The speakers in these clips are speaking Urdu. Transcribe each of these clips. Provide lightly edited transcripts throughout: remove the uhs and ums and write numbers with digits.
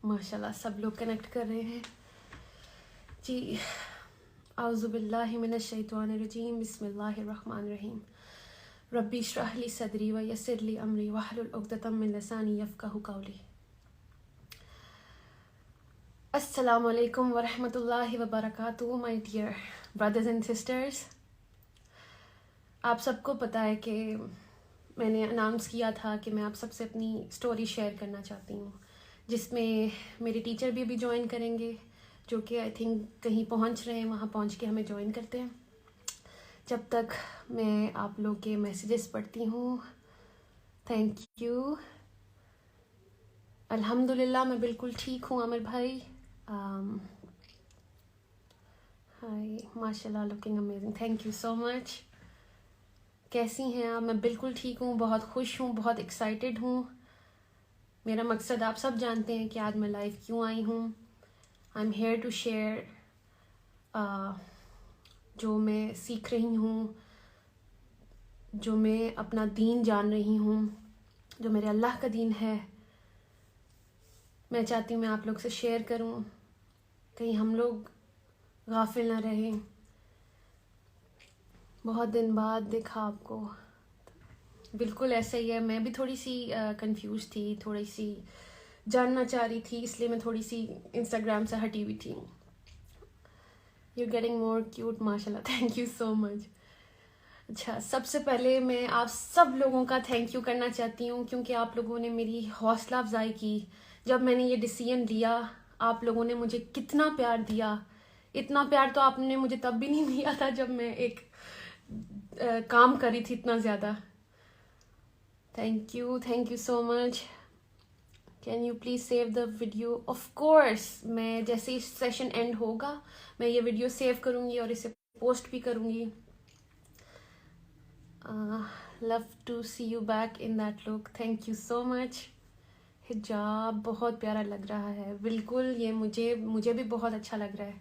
ماشاءاللہ سب لوگ کنیکٹ کر رہے ہیں جی. اعوذ باللہ من الشیطان الرجیم. بسم اللہ الرحمن الرحیم. ربی اشرح لی صدری ویسر لی امری واحلل عقدۃ من لسانی یفقہوا قولی. السلام علیکم ورحمۃ اللہ وبرکاتہ. My dear brothers and sisters, آپ سب کو پتہ ہے کہ میں نے اناؤنس کیا تھا کہ میں آپ سب سے اپنی اسٹوری شیئر کرنا چاہتی ہوں، جس میں میرے ٹیچر بھی ابھی جوائن کریں گے، جو کہ آئی تھنک کہیں پہنچ رہے ہیں، وہاں پہنچ کے ہمیں جوائن کرتے ہیں. جب تک میں آپ لوگ کے میسیجز پڑھتی ہوں. Thank you. الحمدللہ میں بالکل ٹھیک ہوں عامر بھائی. ہائی ماشاء اللہ، looking amazing. Thank you so much. کیسی ہیں آپ؟ میں بالکل ٹھیک ہوں، بہت خوش ہوں، بہت ایکسائٹیڈ ہوں. میرا مقصد آپ سب جانتے ہیں کہ آج میں لائف کیوں آئی ہوں. I am here to share جو میں سیکھ رہی ہوں، جو میں اپنا دین جان رہی ہوں، جو میرے اللہ کا دین ہے. میں چاہتی ہوں میں آپ لوگ سے شیئر کروں، کہیں ہم لوگ غافل نہ رہیں. بہت دن بعد دیکھا آپ کو. بالکل ایسا ہی ہے، میں بھی تھوڑی سی کنفیوز تھی، تھوڑی سی جاننا چاہ رہی تھی، اس لیے میں تھوڑی سی انسٹاگرام سے ہٹی ہوئی تھی. یو گیٹنگ مور کیوٹ ماشاء اللہ. تھینک یو سو مچ. اچھا، سب سے پہلے میں آپ سب لوگوں کا تھینک یو کرنا چاہتی ہوں، کیونکہ آپ لوگوں نے میری حوصلہ افزائی کی. جب میں نے یہ ڈیسیژن لیا، آپ لوگوں نے مجھے کتنا پیار دیا. اتنا پیار تو آپ نے مجھے تب بھی نہیں دیا تھا جب میں ایک کام کری تھی اتنا زیادہ. Thank you so much. Can you please save the video? Of course, میں جیسے ہی سیشن اینڈ ہوگا میں یہ ویڈیو سیو کروں گی اور اسے پوسٹ بھی کروں گی. Love to see you back in that look. Thank you so much. حجاب بہت پیارا لگ رہا ہے. بالکل، یہ مجھے بھی بہت اچھا لگ رہا ہے.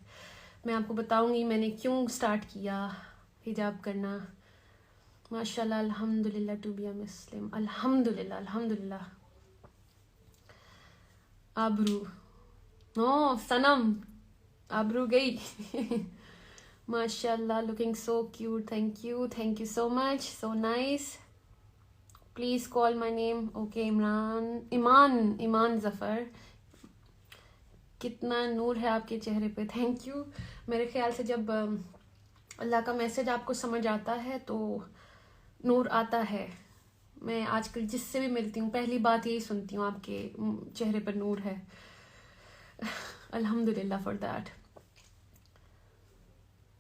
میں آپ کو بتاؤں گی میں نے کیوں سٹارٹ کیا حجاب کرنا. ماشاء اللہ، الحمد للہ ٹو بی اے مسلم. الحمد للہ. آبرو نو سنم، آبرو گئی. ماشاء اللہ، looking so cute. Thank you so much. So nice. Please call my name. Okay, Iman Zafar. کتنا نور ہے آپ کے چہرے پہ. Thank you. میرے خیال سے جب اللہ کا میسج آپ کو سمجھ آتا ہے تو نور آتا ہے. میں آج کل جس سے بھی ملتی ہوں پہلی بات یہی سنتی ہوں، آپ کے چہرے پر نور ہے. الحمد للہ فار دیٹ.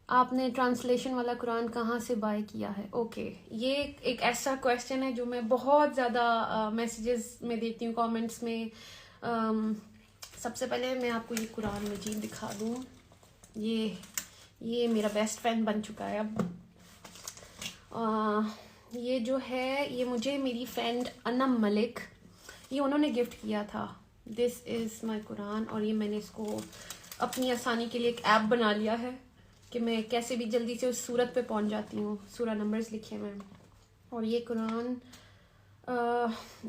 آپ نے ٹرانسلیشن والا قرآن کہاں سے بائی کیا ہے؟ اوکے، یہ ایک ایسا کویشچن ہے جو میں بہت زیادہ میسیجز میں دیتی ہوں، کامنٹس میں. سب سے پہلے میں آپ کو یہ قرآن مجید دکھا دوں. یہ میرا بیسٹ فرینڈ بن چکا ہے اب. یہ جو ہے، یہ مجھے میری فرینڈ انم ملک، یہ انہوں نے گفٹ کیا تھا. دس از مائی قرآن. اور یہ میں نے اس کو اپنی آسانی کے لیے ایک ایپ بنا لیا ہے کہ میں کیسے بھی جلدی سے اس صورت پہ پہنچ جاتی ہوں. سورہ نمبرز لکھے ہوئے ہیں. اور یہ قرآن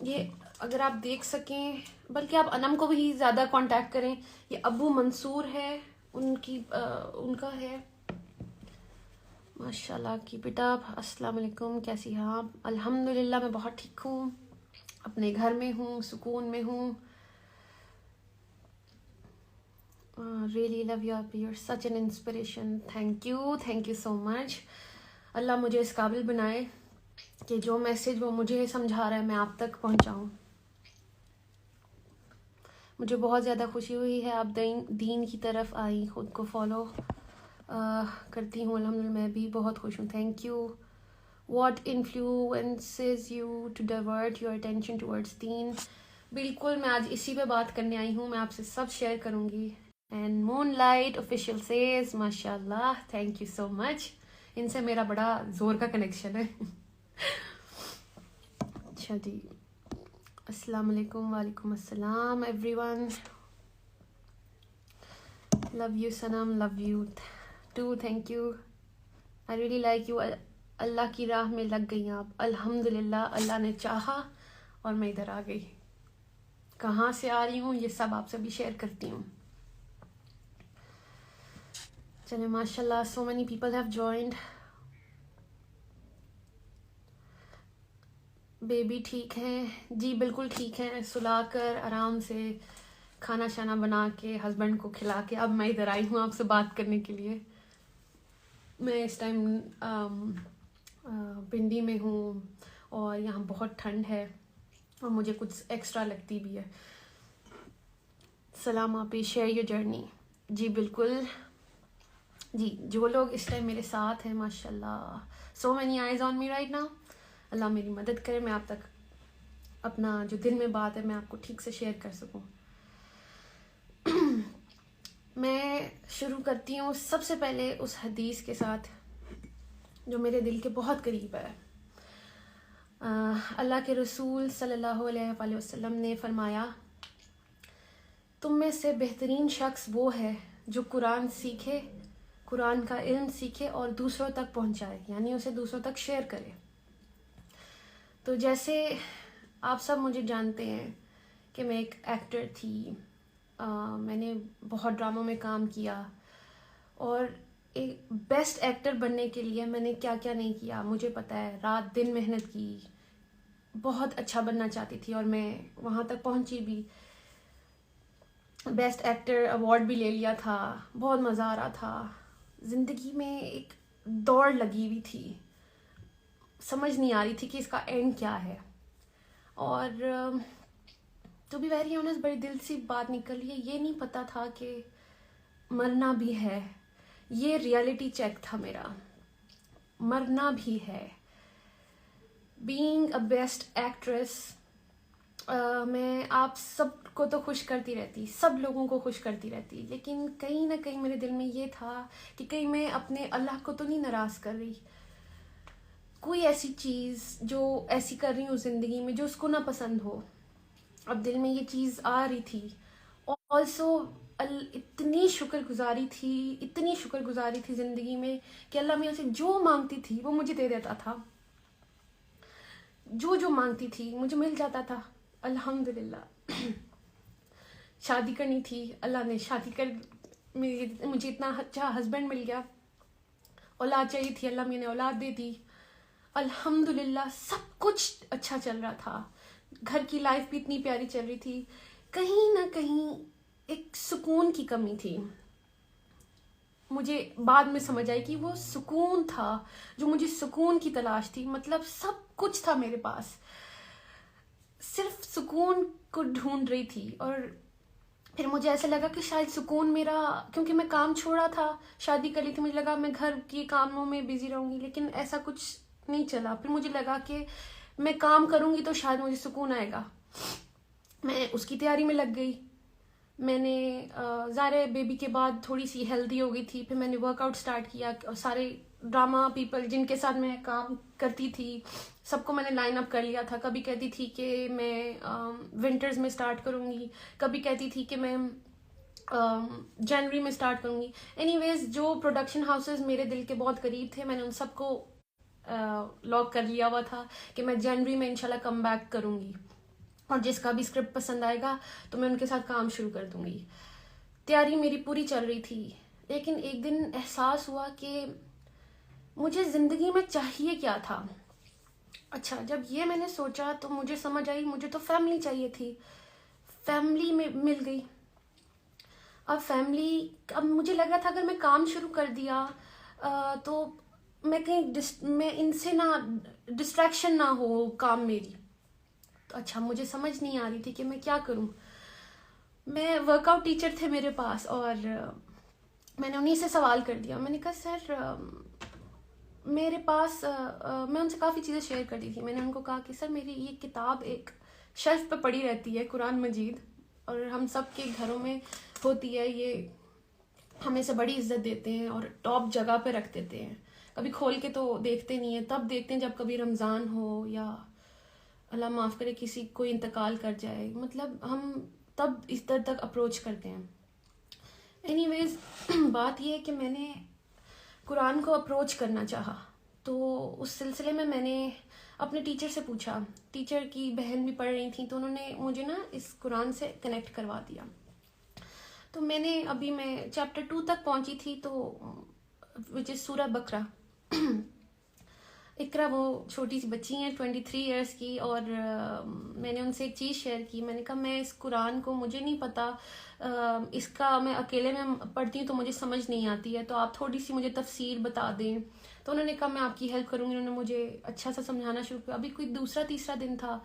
یہ اگر آپ دیکھ سکیں، بلکہ آپ انم کو بھی زیادہ کانٹیکٹ کریں. یہ ابو منصور ہے، ان کا ہے. ماشاء اللہ کی بیٹا. السلام علیکم، کیسی ہیں آپ؟ الحمدللہ میں بہت ٹھیک ہوں، اپنے گھر میں ہوں، سکون میں ہوں. ریئلی لو یو آپ، you are such an inspiration. Thank you so much. اللہ مجھے اس قابل بنائے کہ جو میسج وہ مجھے سمجھا رہا ہے میں آپ تک پہنچاؤں. مجھے بہت زیادہ خوشی ہوئی ہے آپ دین کی طرف آئی، خود کو فالو کرتی ہوں. الحمدللہ میں بھی بہت خوش ہوں. Thank you. What influences you to divert your attention towards them? بالکل، میں آج اسی پہ بات کرنے آئی ہوں. میں آپ سے سب شیئر کروں گی. And moonlight official says ماشاء اللہ. تھینک یو سو مچ. ان سے میرا بڑا زور کا کنیکشن ہے. اچھا جی، السلام علیکم. وعلیکم السلام everyone. Love you Sanam, love you too. Thank you. I really like you. اللہ کی راہ میں لگ گئی آپ. الحمدللہ، اللہ نے چاہا اور میں ادھر آ گئی. کہاں سے آ رہی ہوں یہ سب آپ سے بھی شیئر کرتی ہوں. چلے ماشاء اللہ, so many people have joined. Baby ٹھیک ہیں جی, بالکل ٹھیک ہیں, سلا کر آرام سے کھانا شانا بنا کے ہسبینڈ کو کھلا کے اب میں ادھر آئی ہوں آپ سے بات کرنے کے لیے. میں اس ٹائم پنڈی میں ہوں اور یہاں بہت ٹھنڈ ہے اور مجھے کچھ ایکسٹرا لگتی بھی ہے. سلام آپ, شیئر یور جرنی. جی بالکل جی, جو لوگ اس ٹائم میرے ساتھ ہیں ماشاء اللہ, so many eyes on me right now. اللہ میری مدد کرے میں آپ تک اپنا جو دل میں بات ہے میں آپ کو ٹھیک سے شیئر کر سکوں. میں شروع کرتی ہوں سب سے پہلے اس حدیث کے ساتھ جو میرے دل کے بہت قریب ہے. اللہ کے رسول صلی اللہ علیہ وآلہ وسلم نے فرمایا, تم میں سے بہترین شخص وہ ہے جو قرآن سیکھے, قرآن کا علم سیکھے اور دوسروں تک پہنچائے, یعنی اسے دوسروں تک شیئر کرے. تو جیسے آپ سب مجھے جانتے ہیں کہ میں ایک ایکٹر تھی, میں نے بہت ڈراموں میں کام کیا اور ایک بیسٹ ایکٹر بننے کے لیے میں نے کیا کیا نہیں کیا مجھے پتہ ہے. رات دن محنت کی, بہت اچھا بننا چاہتی تھی اور میں وہاں تک پہنچی بھی. بیسٹ ایکٹر ایوارڈ بھی لے لیا تھا, بہت مزہ آ رہا تھا. زندگی میں ایک دوڑ لگی ہوئی تھی, سمجھ نہیں آ رہی تھی کہ اس کا اینڈ کیا ہے. اور ٹو بی ویری آنیسٹ بڑی دل سی بات نکل ہے, یہ نہیں پتہ تھا کہ مرنا بھی ہے. یہ ریئلٹی چیک تھا میرا, مرنا بھی ہے. بینگ اے بیسٹ ایکٹریس, میں آپ سب کو تو خوش کرتی رہتی, سب لوگوں کو خوش کرتی رہتی, لیکن کہیں نہ کہیں میرے دل میں یہ تھا کہ کہیں میں اپنے اللہ کو تو نہیں ناراض کر رہی. کوئی ایسی چیز جو ایسی کر رہی ہوں زندگی میں جو اس کو نہ پسند ہو. اب دل میں یہ چیز آ رہی تھی. آلسو اتنی شکر گزاری تھی زندگی میں کہ اللہ میاں سے جو مانگتی تھی وہ مجھے دے دیتا تھا, جو مانگتی تھی مجھے مل جاتا تھا الحمدللہ. شادی کرنی تھی, اللہ نے شادی کر, مجھے اتنا اچھا ہسبینڈ مل گیا. اولاد چاہیے تھی, اللہ میں نے اولاد دے دی الحمدللہ. سب کچھ اچھا چل رہا تھا, گھر کی لائف بھی اتنی پیاری چل رہی تھی. کہیں نہ کہیں ایک سکون کی کمی تھی. مجھے بعد میں سمجھ آئی کہ وہ سکون تھا جو مجھے سکون کی تلاش تھی. مطلب سب کچھ تھا میرے پاس, صرف سکون کو ڈھونڈ رہی تھی. اور پھر مجھے ایسا لگا کہ شاید سکون میرا, کیونکہ میں کام چھوڑا تھا, شادی کر لی تھی, مجھے لگا میں گھر کی کاموں میں بزی رہوں گی, لیکن ایسا کچھ نہیں چلا. پھر مجھے لگا کہ میں کام کروں گی تو شاید مجھے سکون آئے گا. میں اس کی تیاری میں لگ گئی. میں نے ظاہر بیبی کے بعد تھوڑی سی ہیلدی ہو گئی تھی, پھر میں نے ورک آؤٹ اسٹارٹ کیا. سارے ڈرامہ پیپل جن کے ساتھ میں کام کرتی تھی سب کو میں نے لائن اپ کر لیا تھا. کبھی کہتی تھی کہ میں ونٹرز میں اسٹارٹ کروں گی, کبھی کہتی تھی کہ میں جنوری میں اسٹارٹ کروں گی. اینی ویز جو پروڈکشن ہاؤسز میرے دل کے بہت قریب تھے میں نے ان سب کو لاک کر لیا ہوا تھا کہ میں جنوری میں انشاءاللہ کم بیک کروں گی, اور جس کا بھی اسکرپٹ پسند آئے گا تو میں ان کے ساتھ کام شروع کر دوں گی. تیاری میری پوری چل رہی تھی, لیکن ایک دن احساس ہوا کہ مجھے زندگی میں چاہیے کیا تھا. اچھا, جب یہ میں نے سوچا تو مجھے سمجھ آئی مجھے تو فیملی چاہیے تھی. فیملی میں مل گئی. اب فیملی, اب مجھے لگا تھا اگر میں کام شروع کر دیا تو میں کہیں میں ان سے نہ ڈسٹریکشن نہ ہو کام میری. تو اچھا, مجھے سمجھ نہیں آ رہی تھی کہ میں کیا کروں. میں ورک آؤٹ ٹیچر تھے میرے پاس اور میں نے انہیں سے سوال کر دیا. میں نے کہا سر میرے پاس, میں ان سے کافی چیزیں شیئر کرتی تھی. میں نے ان کو کہا کہ سر میری یہ کتاب ایک شیلف پہ پڑی رہتی ہے, قرآن مجید, اور ہم سب کے گھروں میں ہوتی ہے, یہ ہمیں سے بڑی عزت دیتے ہیں اور ٹاپ جگہ پہ رکھ دیتے ہیں. کبھی کھول کے تو دیکھتے نہیں ہیں, تب دیکھتے ہیں جب کبھی رمضان ہو یا اللہ معاف کرے کسی کوئی انتقال کر جائے, مطلب ہم تب اس در تک اپروچ کرتے ہیں. اینی ویز بات یہ ہے کہ میں نے قرآن کو اپروچ کرنا چاہا, تو اس سلسلے میں نے اپنے ٹیچر سے پوچھا، ٹیچر کی بہن بھی پڑھ رہی تھیں تو انہوں نے مجھے نا اس قرآن سے کنیکٹ کروا دیا. تو میں چیپٹر 2 تک پہنچی تھی، تو وچ از سورہ بقرہ. اقرا وہ چھوٹی سی بچی ہیں 23 ایئرس کی، اور میں نے ان سے ایک چیز شیئر کی. میں نے کہا میں اس قرآن کو مجھے نہیں پتا، اس کا میں اکیلے میں پڑھتی ہوں تو مجھے سمجھ نہیں آتی ہے، تو آپ تھوڑی سی مجھے تفسیر بتا دیں. تو انہوں نے کہا میں آپ کی ہیلپ کروں گی. انہوں نے مجھے اچھا سا سمجھانا شروع کیا. ابھی کوئی دوسرا تیسرا دن تھا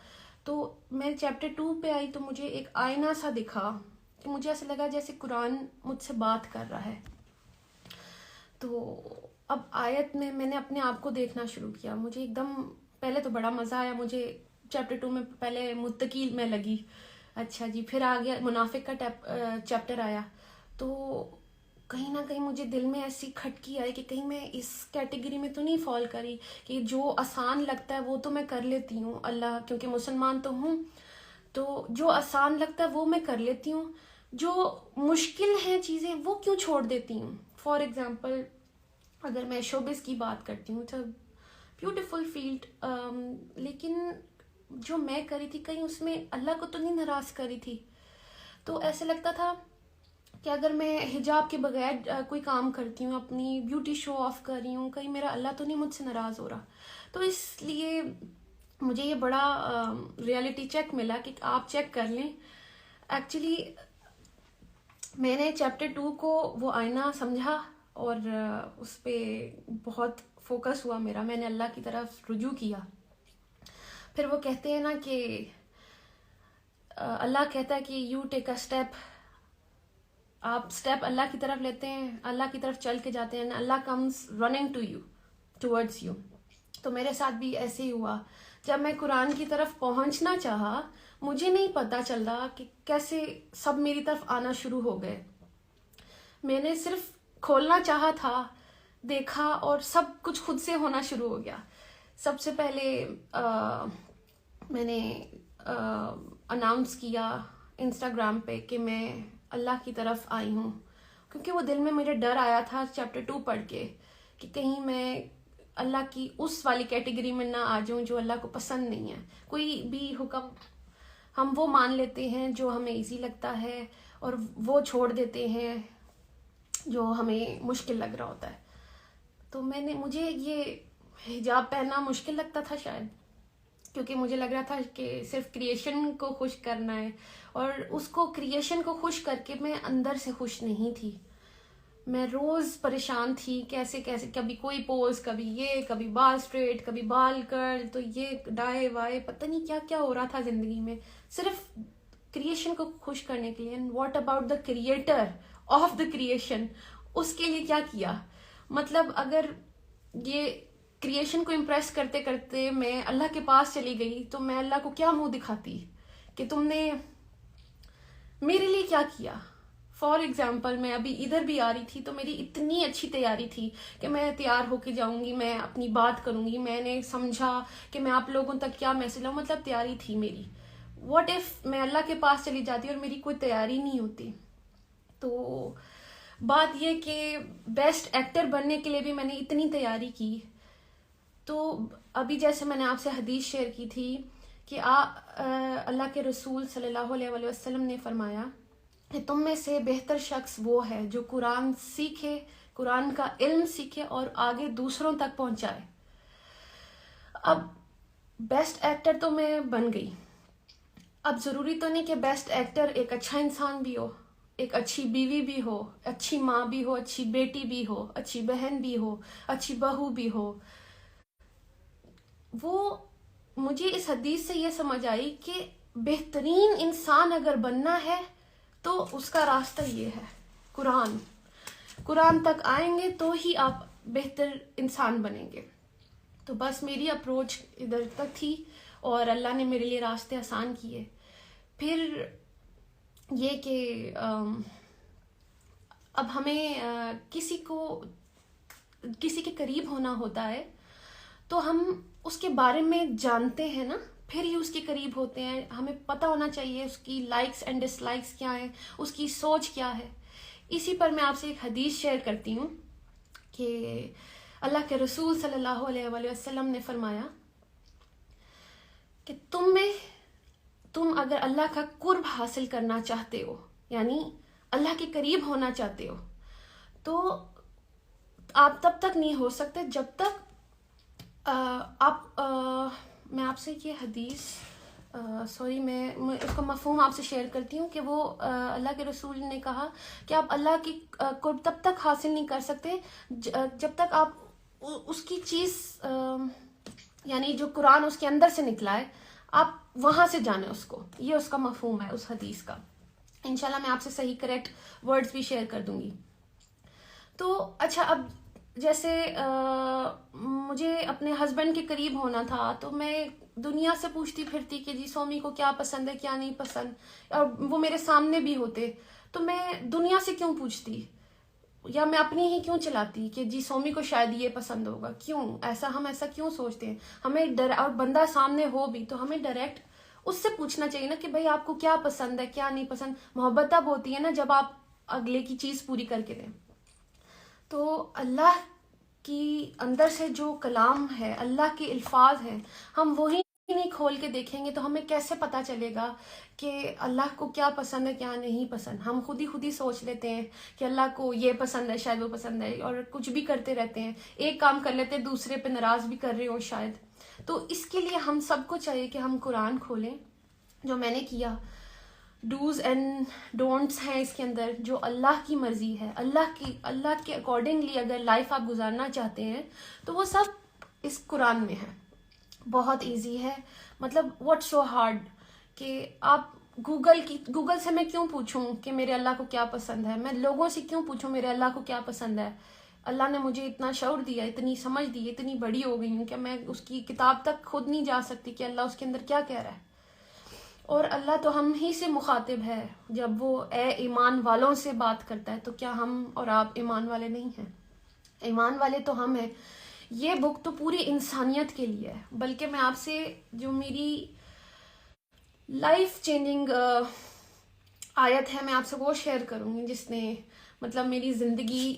تو میں چیپٹر 2 پہ آئی تو مجھے ایک آئینہ سا دکھا کہ مجھے ایسا لگا جیسے قرآن مجھ سے بات کر رہا ہے. تو اب آیت میں نے اپنے آپ کو دیکھنا شروع کیا. مجھے ایک دم پہلے تو بڑا مزہ آیا. مجھے چیپٹر 2 میں پہلے متقی میں لگی، اچھا جی، پھر آ گیا منافق کا چیپٹر آیا. تو کہیں نہ کہیں مجھے دل میں ایسی کھٹکی آئی کہ کہیں میں اس کیٹیگری میں تو نہیں فال کری کہ جو آسان لگتا ہے وہ تو میں کر لیتی ہوں، اللہ کیونکہ مسلمان تو ہوں، تو جو آسان لگتا ہے وہ میں کر لیتی ہوں، جو مشکل ہیں چیزیں وہ کیوں چھوڑ دیتی ہوں. فار ایگزامپل اگر میں شوبز کی بات کرتی ہوں تو بیوٹیفل فیلڈ، لیکن جو میں کری تھی کہیں اس میں اللہ کو تو نہیں ناراض کری تھی. تو ایسے لگتا تھا کہ اگر میں حجاب کے بغیر کوئی کام کرتی ہوں، اپنی بیوٹی شو آف کر رہی ہوں، کہیں میرا اللہ تو نہیں مجھ سے ناراض ہو رہا. تو اس لیے مجھے یہ بڑا ریئلٹی چیک ملا کہ آپ چیک کر لیں. ایکچولی میں نے چیپٹر 2 کو وہ آئینہ سمجھا اور اس پہ بہت فوکس ہوا میرا. میں نے اللہ کی طرف رجوع کیا. پھر وہ کہتے ہیں نا کہ اللہ کہتا ہے کہ یو ٹیک اے اسٹیپ، آپ اسٹیپ اللہ کی طرف لیتے ہیں، اللہ کی طرف چل کے جاتے ہیں، اللہ comes running to you, towards you. تو میرے ساتھ بھی ایسے ہی ہوا. جب میں قرآن کی طرف پہنچنا چاہا، مجھے نہیں پتا چل رہا کہ کیسے سب میری طرف آنا شروع ہو گئے. میں نے صرف کھولنا چاہا تھا، دیکھا اور سب کچھ خود سے ہونا شروع ہو گیا. سب سے پہلے میں نے اناؤنس کیا انسٹاگرام پہ کہ میں اللہ کی طرف آئی ہوں، کیونکہ وہ دل میں مجھے ڈر آیا تھا چیپٹر 2 پڑھ کے کہ کہیں میں اللہ کی اس والی کیٹیگری میں نہ آ جاؤں جو اللہ کو پسند نہیں ہے. کوئی بھی حکم ہم وہ مان لیتے ہیں جو ہمیں ایزی لگتا ہے اور وہ چھوڑ دیتے ہیں جو ہمیں مشکل لگ رہا ہوتا ہے. تو مجھے یہ حجاب پہننا مشکل لگتا تھا شاید، کیونکہ مجھے لگ رہا تھا کہ صرف کریشن کو خوش کرنا ہے، اور اس کو کریشن کو خوش کر کے میں اندر سے خوش نہیں تھی. میں روز پریشان تھی کیسے کبھی کوئی پوز، کبھی یہ، کبھی بال اسٹریٹ، کبھی بال کرل، تو یہ ڈائے وائے، پتہ نہیں کیا کیا ہو رہا تھا زندگی میں صرف کریشن کو خوش کرنے کے لیے. And what about the creator of the creation, اس کے لیے کیا کیا؟ مطلب اگر یہ کریشن کو امپریس کرتے کرتے میں اللہ کے پاس چلی گئی تو میں اللہ کو کیا منہ دکھاتی کہ تم نے میرے لیے کیا کیا. فار ایگزامپل میں ابھی ادھر بھی آ رہی تھی تو میری اتنی اچھی تیاری تھی کہ میں تیار ہو کے جاؤں گی، میں اپنی بات کروں گی، میں نے سمجھا کہ میں آپ لوگوں تک کیا میسج لاؤں، مطلب تیاری تھی میری. واٹ ایف میں اللہ کے پاس چلی جاتی اور میری کوئی تیاری نہیں ہوتی؟ تو بات یہ کہ بیسٹ ایکٹر بننے کے لیے بھی میں نے اتنی تیاری کی. تو ابھی جیسے میں نے آپ سے حدیث شیئر کی تھی کہ اللہ کے رسول صلی اللہ علیہ وسلم نے فرمایا کہ تم میں سے بہتر شخص وہ ہے جو قرآن سیکھے، قرآن کا علم سیکھے اور آگے دوسروں تک پہنچائے. اب بیسٹ ایکٹر تو میں بن گئی. اب ضروری تو نہیں کہ بیسٹ ایکٹر ایک اچھا انسان بھی ہو، ایک اچھی بیوی بھی ہو، اچھی ماں بھی ہو، اچھی بیٹی بھی ہو، اچھی بہن بھی ہو، اچھی بہو بھی ہو. وہ مجھے اس حدیث سے یہ سمجھ آئی کہ بہترین انسان اگر بننا ہے تو اس کا راستہ یہ ہے، قرآن تک آئیں گے تو ہی آپ بہتر انسان بنیں گے. تو بس میری اپروچ ادھر تک تھی اور اللہ نے میرے لیے راستے آسان کیے. پھر یہ کہ اب ہمیں کسی کے قریب ہونا ہوتا ہے تو ہم اس کے بارے میں جانتے ہیں نا، پھر ہی اس کے قریب ہوتے ہیں. ہمیں پتہ ہونا چاہیے اس کی لائکس اینڈ ڈس لائکس کیا ہیں، اس کی سوچ کیا ہے. اسی پر میں آپ سے ایک حدیث شیئر کرتی ہوں کہ اللہ کے رسول صلی اللہ علیہ وسلم نے فرمایا کہ تم اگر اللہ کا قرب حاصل کرنا چاہتے ہو، یعنی اللہ کے قریب ہونا چاہتے ہو، تو آپ تب تک نہیں ہو سکتے جب تک میں آپ سے یہ حدیث میں اس کا مفہوم آپ سے شیئر کرتی ہوں کہ وہ اللہ کے رسول نے کہا کہ آپ اللہ کی قرب تب تک حاصل نہیں کر سکتے جب تک آپ اس کی چیز یعنی جو قرآن اس کے اندر سے نکلا ہے آپ وہاں سے جانیں اس کو. یہ اس کا مفہوم ہے اس حدیث کا. انشاءاللہ میں آپ سے صحیح کریکٹ ورڈز بھی شیئر کر دوں گی. تو اچھا، اب جیسے مجھے اپنے ہسبینڈ کے قریب ہونا تھا تو میں دنیا سے پوچھتی پھرتی کہ جی سومی کو کیا پسند ہے کیا نہیں پسند، اور وہ میرے سامنے بھی ہوتے، تو میں دنیا سے کیوں پوچھتی یا میں اپنی ہی کیوں چلاتی کہ جی سومی کو شاید یہ پسند ہوگا. کیوں ہم ایسا کیوں سوچتے ہیں؟ ہمیں اور بندہ سامنے ہو بھی تو ہمیں ڈائریکٹ اس سے پوچھنا چاہیے نا کہ بھائی آپ کو کیا پسند ہے کیا نہیں پسند. محبت تب ہوتی ہے نا جب آپ اگلے کی چیز پوری کر کے دیں. تو اللہ کی اندر سے جو کلام ہے، اللہ کے الفاظ ہیں، ہم وہی نہیں کھول کے دیکھیں گے تو ہمیں کیسے پتا چلے گا کہ اللہ کو کیا پسند ہے کیا نہیں پسند. ہم خود ہی سوچ لیتے ہیں کہ اللہ کو یہ پسند ہے شاید وہ پسند ہے، اور کچھ بھی کرتے رہتے ہیں، ایک کام کر لیتے ہیں دوسرے پہ ناراض بھی کر رہے ہو شاید. تو اس کے لیے ہم سب کو چاہیے کہ ہم قرآن کھولیں، جو میں نے کیا. ڈوز اینڈ ڈونٹس ہیں اس کے اندر، جو اللہ کی مرضی ہے، اللہ کے اکارڈنگلی اگر لائف آپ گزارنا چاہتے ہیں تو وہ سب اس قرآن میں ہے. بہت ایزی ہے، مطلب واٹ سو ہارڈ کہ آپ گوگل سے میں کیوں پوچھوں کہ میرے اللہ کو کیا پسند ہے؟ میں لوگوں سے کیوں پوچھوں میرے اللہ کو کیا پسند ہے؟ اللہ نے مجھے اتنا شعور دیا، اتنی سمجھ دی، اتنی بڑی ہو گئی ہوں کہ میں اس کی کتاب تک خود نہیں جا سکتی کہ اللہ اس کے اندر کیا کہہ رہا ہے. اور اللہ تو ہم ہی سے مخاطب ہے، جب وہ اے ایمان والوں سے بات کرتا ہے تو کیا ہم اور آپ ایمان والے نہیں ہیں؟ ایمان والے تو ہم ہیں. یہ بک تو پوری انسانیت کے لیے ہے. بلکہ میں آپ سے جو میری لائف چینجنگ آیت ہے میں آپ سے وہ شیئر کروں گی جس نے مطلب میری زندگی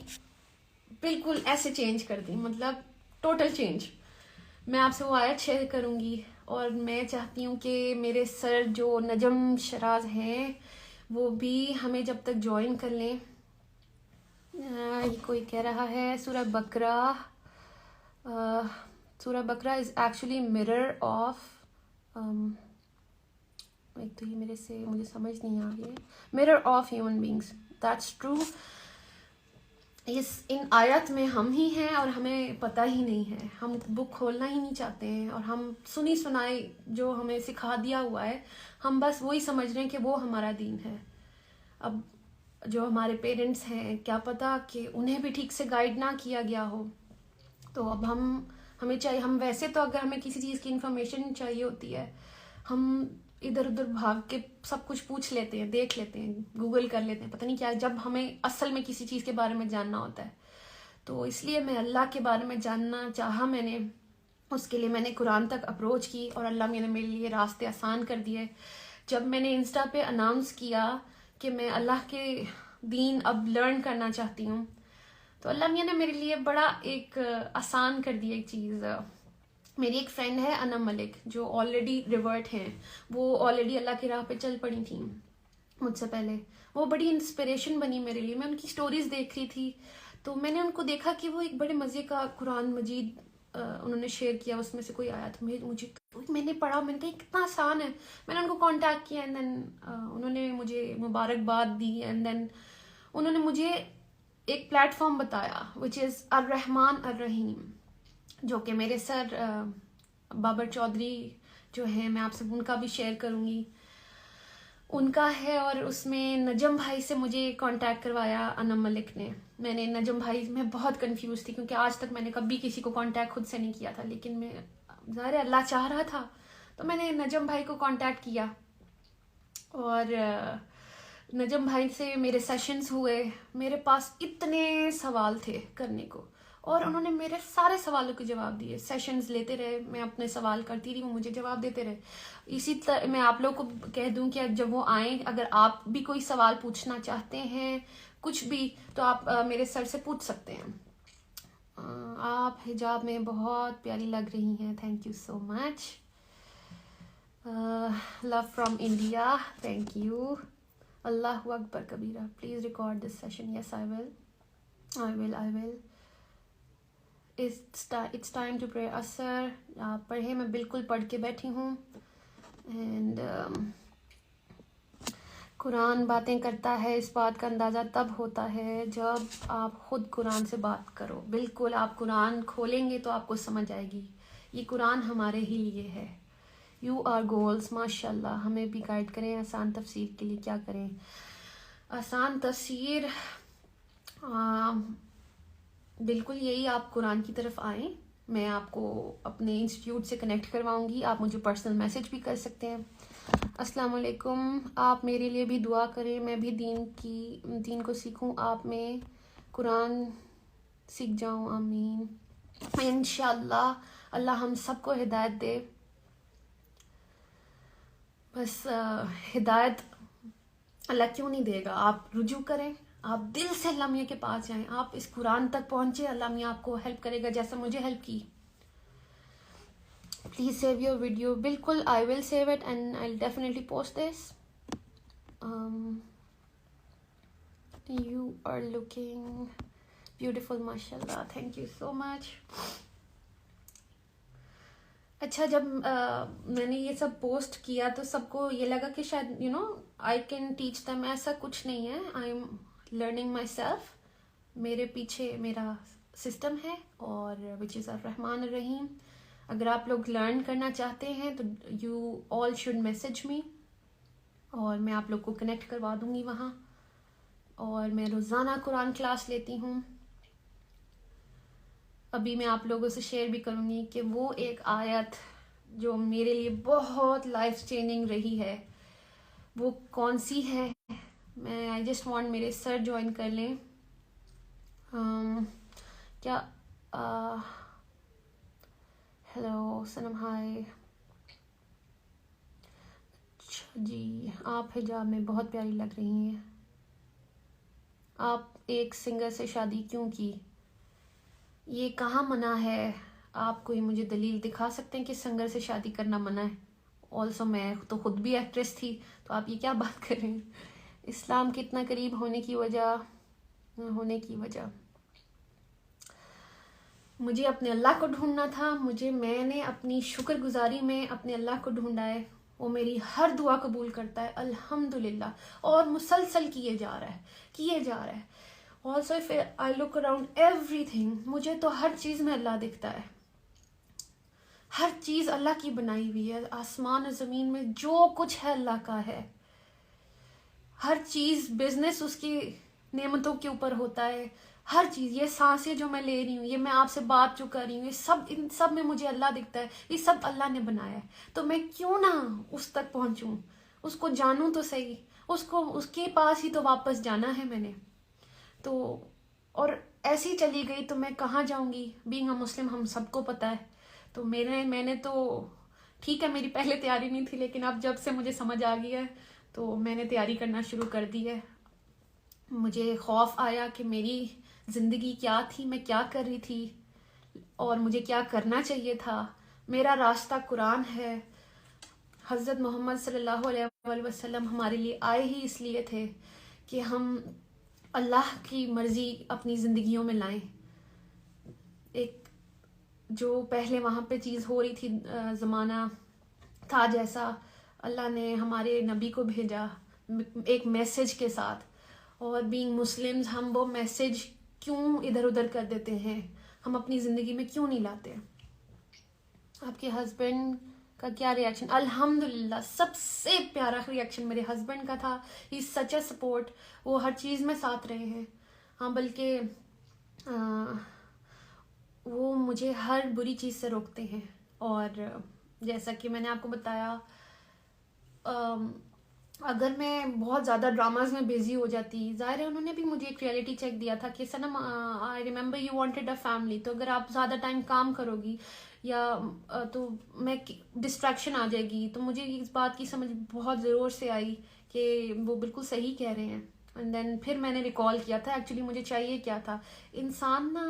بالکل ایسے چینج کر دی، مطلب ٹوٹل چینج. میں آپ سے وہ آیت شیئر کروں گی، اور میں چاہتی ہوں کہ میرے سر جو نجم شراز ہیں وہ بھی ہمیں جب تک جوائن کر لیں. کوئی کہہ رہا ہے سورہ بقرہ از ایکچولی mirror آف ایک تو یہ مجھے سمجھ نہیں آ رہی ہے. mirror of human beings, that's true. ان آیت میں ہم ہی ہیں اور ہمیں پتہ ہی نہیں ہے. ہم بک کھولنا ہی نہیں چاہتے ہیں، اور ہم سنی سنائی جو ہمیں سکھا دیا ہوا ہے ہم بس وہی سمجھ رہے ہیں کہ وہ ہمارا دین ہے. اب جو ہمارے پیرنٹس ہیں کیا پتہ کہ انہیں بھی ٹھیک سے گائیڈ نہ کیا گیا ہو. تو اب ہمیں چاہیے، ہم ویسے تو اگر ہمیں کسی چیز کی انفارمیشن چاہیے ہوتی ہے ہم ادھر ادھر بھاگ کے سب کچھ پوچھ لیتے ہیں، دیکھ لیتے ہیں، گوگل کر لیتے ہیں، پتہ نہیں کیا. جب ہمیں اصل میں کسی چیز کے بارے میں جاننا ہوتا ہے تو اس لیے میں اللہ کے بارے میں جاننا چاہا. میں نے اس کے لیے میں نے قرآن تک اپروچ کی، اور اللہ نے میرے لیے راستے آسان کر دیے. جب میں نے انسٹا پہ اناؤنس کیا کہ میں اللہ کے دین اب لرن کرنا چاہتی ہوں تو اللہ میاں نے میرے لیے بڑا ایک آسان کر دیا ایک چیز. میری ایک فرینڈ ہے انم ملک جو آلریڈی ریورٹ ہیں، وہ آلریڈی اللہ کی راہ پہ چل پڑی تھیں مجھ سے پہلے. وہ بڑی انسپریشن بنی میرے لیے. میں ان کی سٹوریز دیکھ رہی تھی تو میں نے ان کو دیکھا کہ وہ ایک بڑے مزے کا قرآن مجید انہوں نے شیئر کیا. اس میں سے کوئی آیا تھا میں نے پڑھا، میں نے کہا کتنا آسان ہے. میں نے ان کو کانٹیکٹ کیا، اینڈ دین انہوں نے مجھے مبارکباد دی، اینڈ دین انہوں نے مجھے ایک پلیٹ فارم بتایا وچ از الرحمن الرحیم، جو کہ میرے سر بابر چودھری جو ہیں، میں آپ سے ان کا بھی شیئر کروں گی، ان کا ہے. اور اس میں نجم بھائی سے مجھے کانٹیکٹ کروایا انم ملک نے. میں نے نجم بھائی میں بہت کنفیوز تھی کیونکہ آج تک میں نے کبھی کسی کو کانٹیکٹ خود سے نہیں کیا تھا، لیکن میں ظاہر اللہ چاہ رہا تھا تو میں نے نجم بھائی کو کانٹیکٹ کیا. اور نجم بھائی سے میرے سیشنز ہوئے. میرے پاس اتنے سوال تھے کرنے کو، اور انہوں نے میرے سارے سوالوں کے جواب دیے. سیشنز لیتے رہے، میں اپنے سوال کرتی رہی، وہ مجھے جواب دیتے رہے. اسی طرح میں آپ لوگ کو کہہ دوں کہ جب وہ آئیں، اگر آپ بھی کوئی سوال پوچھنا چاہتے ہیں کچھ بھی تو آپ میرے سر سے پوچھ سکتے ہیں. آپ حجاب میں بہت پیاری لگ رہی ہیں، thank you so much. Love from India. Thank you. Allahu Akbar Kabira. Please record this session. Yes, I will. I will. It's time to pray Asr. آپ پڑھے, میں بالکل پڑھ کے بیٹھی ہوں. اینڈ قرآن باتیں کرتا ہے. اس بات کا اندازہ تب ہوتا ہے جب آپ خود قرآن سے بات کرو. بالکل آپ قرآن کھولیں گے تو آپ کو سمجھ آئے گی. یہ قرآن ہمارے ہی لیے ہے. You are goals. ماشاء اللہ. ہمیں بھی گائیڈ کریں آسان تفسیر کے لیے. کیا کریں آسان تفسیر؟ بالکل یہی, آپ قرآن کی طرف آئیں. میں آپ کو اپنے انسٹیٹیوٹ سے کنیکٹ کرواؤں گی. آپ مجھے پرسنل میسج بھی کر سکتے ہیں. السلام علیکم. آپ میرے لیے بھی دعا کریں, میں بھی دین کو سیکھوں, آپ میں قرآن سیکھ جاؤں. آمین. انشاءاللہ اللہ ہم سب کو ہدایت دے. بس ہدایت اللہ کیوں نہیں دے گا؟ آپ رجوع کریں, آپ دل سے اللہ میاں کے پاس جائیں, آپ اس قرآن تک پہنچے, اللہ میاں آپ کو ہیلپ کرے گا جیسا مجھے ہیلپ کی. Please save your video. بالکل I will save it and I will definitely post this. You are looking beautiful. ماشاء اللہ. تھینک یو سو مچ. اچھا, جب میں نے یہ سب پوسٹ کیا تو سب کو یہ لگا کہ شاید آئی کین ٹیچ دیم. ایسا کچھ نہیں ہے. I am learning my self. میرے پیچھے میرا سسٹم ہے اور وچ از الرحمن الرحیم. اگر آپ لوگ لرن کرنا چاہتے ہیں تو you all should message me, اور میں آپ لوگ کو کنیکٹ کروا دوں گی وہاں. اور میں روزانہ قرآن کلاس لیتی ہوں. ابھی میں آپ لوگوں سے شیئر بھی کروں گی کہ وہ ایک آیت جو میرے لیے بہت لائف چینجنگ رہی ہے وہ کون سی ہے. میں آئی جسٹ وانٹ میرے سر جوائن کر لیں. کیا ہیلو سنم ہائے. اچھا جی, آپ حجاب میں بہت پیاری لگ رہی ہیں. آپ ایک سنگر سے شادی کیوں کی؟ یہ کہاں منع ہے؟ آپ کوئی مجھے دلیل دکھا سکتے ہیں کہ سنگر سے شادی کرنا منع ہے؟ آلسو میں تو خود بھی ایکٹریس تھی, تو آپ یہ کیا بات کر رہے ہیں؟ اسلام کے اتنا قریب ہونے کی وجہ مجھے اپنے اللہ کو ڈھونڈنا تھا. میں نے اپنی شکر گزاری میں اپنے اللہ کو ڈھونڈا ہے. وہ میری ہر دعا قبول کرتا ہے الحمدللہ, اور مسلسل کیے جا رہا ہے. Also if I look around everything, مجھے تو ہر چیز میں اللہ دکھتا ہے. ہر چیز اللہ کی بنائی ہوئی ہے. آسمان اور زمین میں جو کچھ ہے اللہ کا ہے. ہر چیز, بزنس اس کی نعمتوں کے اوپر ہوتا ہے. ہر چیز, یہ سانسیں جو میں لے رہی ہوں, یہ میں آپ سے بات جو کر رہی ہوں, ان سب میں مجھے اللہ دکھتا ہے. یہ سب اللہ نے بنایا ہے. تو میں کیوں نہ اس تک پہنچوں, اس کو جانوں تو صحیح. اس کے پاس ہی تو واپس جانا ہے میں نے. تو اور ایسی چلی گئی تو میں کہاں جاؤں گی؟ بینگ اے مسلم ہم سب کو پتہ ہے. تو میں نے تو ٹھیک ہے, میری پہلے تیاری نہیں تھی, لیکن اب جب سے مجھے سمجھ آ گئی ہے تو میں نے تیاری کرنا شروع کر دی ہے. مجھے خوف آیا کہ میری زندگی کیا تھی, میں کیا کر رہی تھی, اور مجھے کیا کرنا چاہیے تھا. میرا راستہ قرآن ہے. حضرت محمد صلی اللہ علیہ وسلم ہمارے لیے آئے ہی اس لیے تھے کہ ہم اللہ کی مرضی اپنی زندگیوں میں لائیں. ایک جو پہلے وہاں پہ چیز ہو رہی تھی, زمانہ تھا جیسا, اللہ نے ہمارے نبی کو بھیجا ایک میسج کے ساتھ. اور بینگ مسلمز ہم وہ میسج کیوں ادھر ادھر کر دیتے ہیں؟ ہم اپنی زندگی میں کیوں نہیں لاتے؟ آپ کے ہسبینڈ کا کیا ریاکشن؟ الحمدللہ سب سے پیارا ریاکشن میرے ہسبینڈ کا تھا. ہی از سچ اے سپورٹ. وہ ہر چیز میں ساتھ رہے ہیں. ہاں, بلکہ وہ مجھے ہر بری چیز سے روکتے ہیں. اور جیسا کہ میں نے آپ کو بتایا, اگر میں بہت زیادہ ڈراماز میں بزی ہو جاتی, ظاہر ہے انہوں نے بھی مجھے ایک ریئلٹی چیک دیا تھا کہ Sanam I remember you wanted a family. تو اگر آپ زیادہ ٹائم کام کرو گی یا تو میں ڈسٹریکشن آ جائے گی. تو مجھے اس بات کی سمجھ بہت زور سے آئی کہ وہ بالکل صحیح کہہ رہے ہیں. اینڈ دین پھر میں نے ریکال کیا تھا ایکچولی مجھے چاہیے کیا تھا. انسان نا,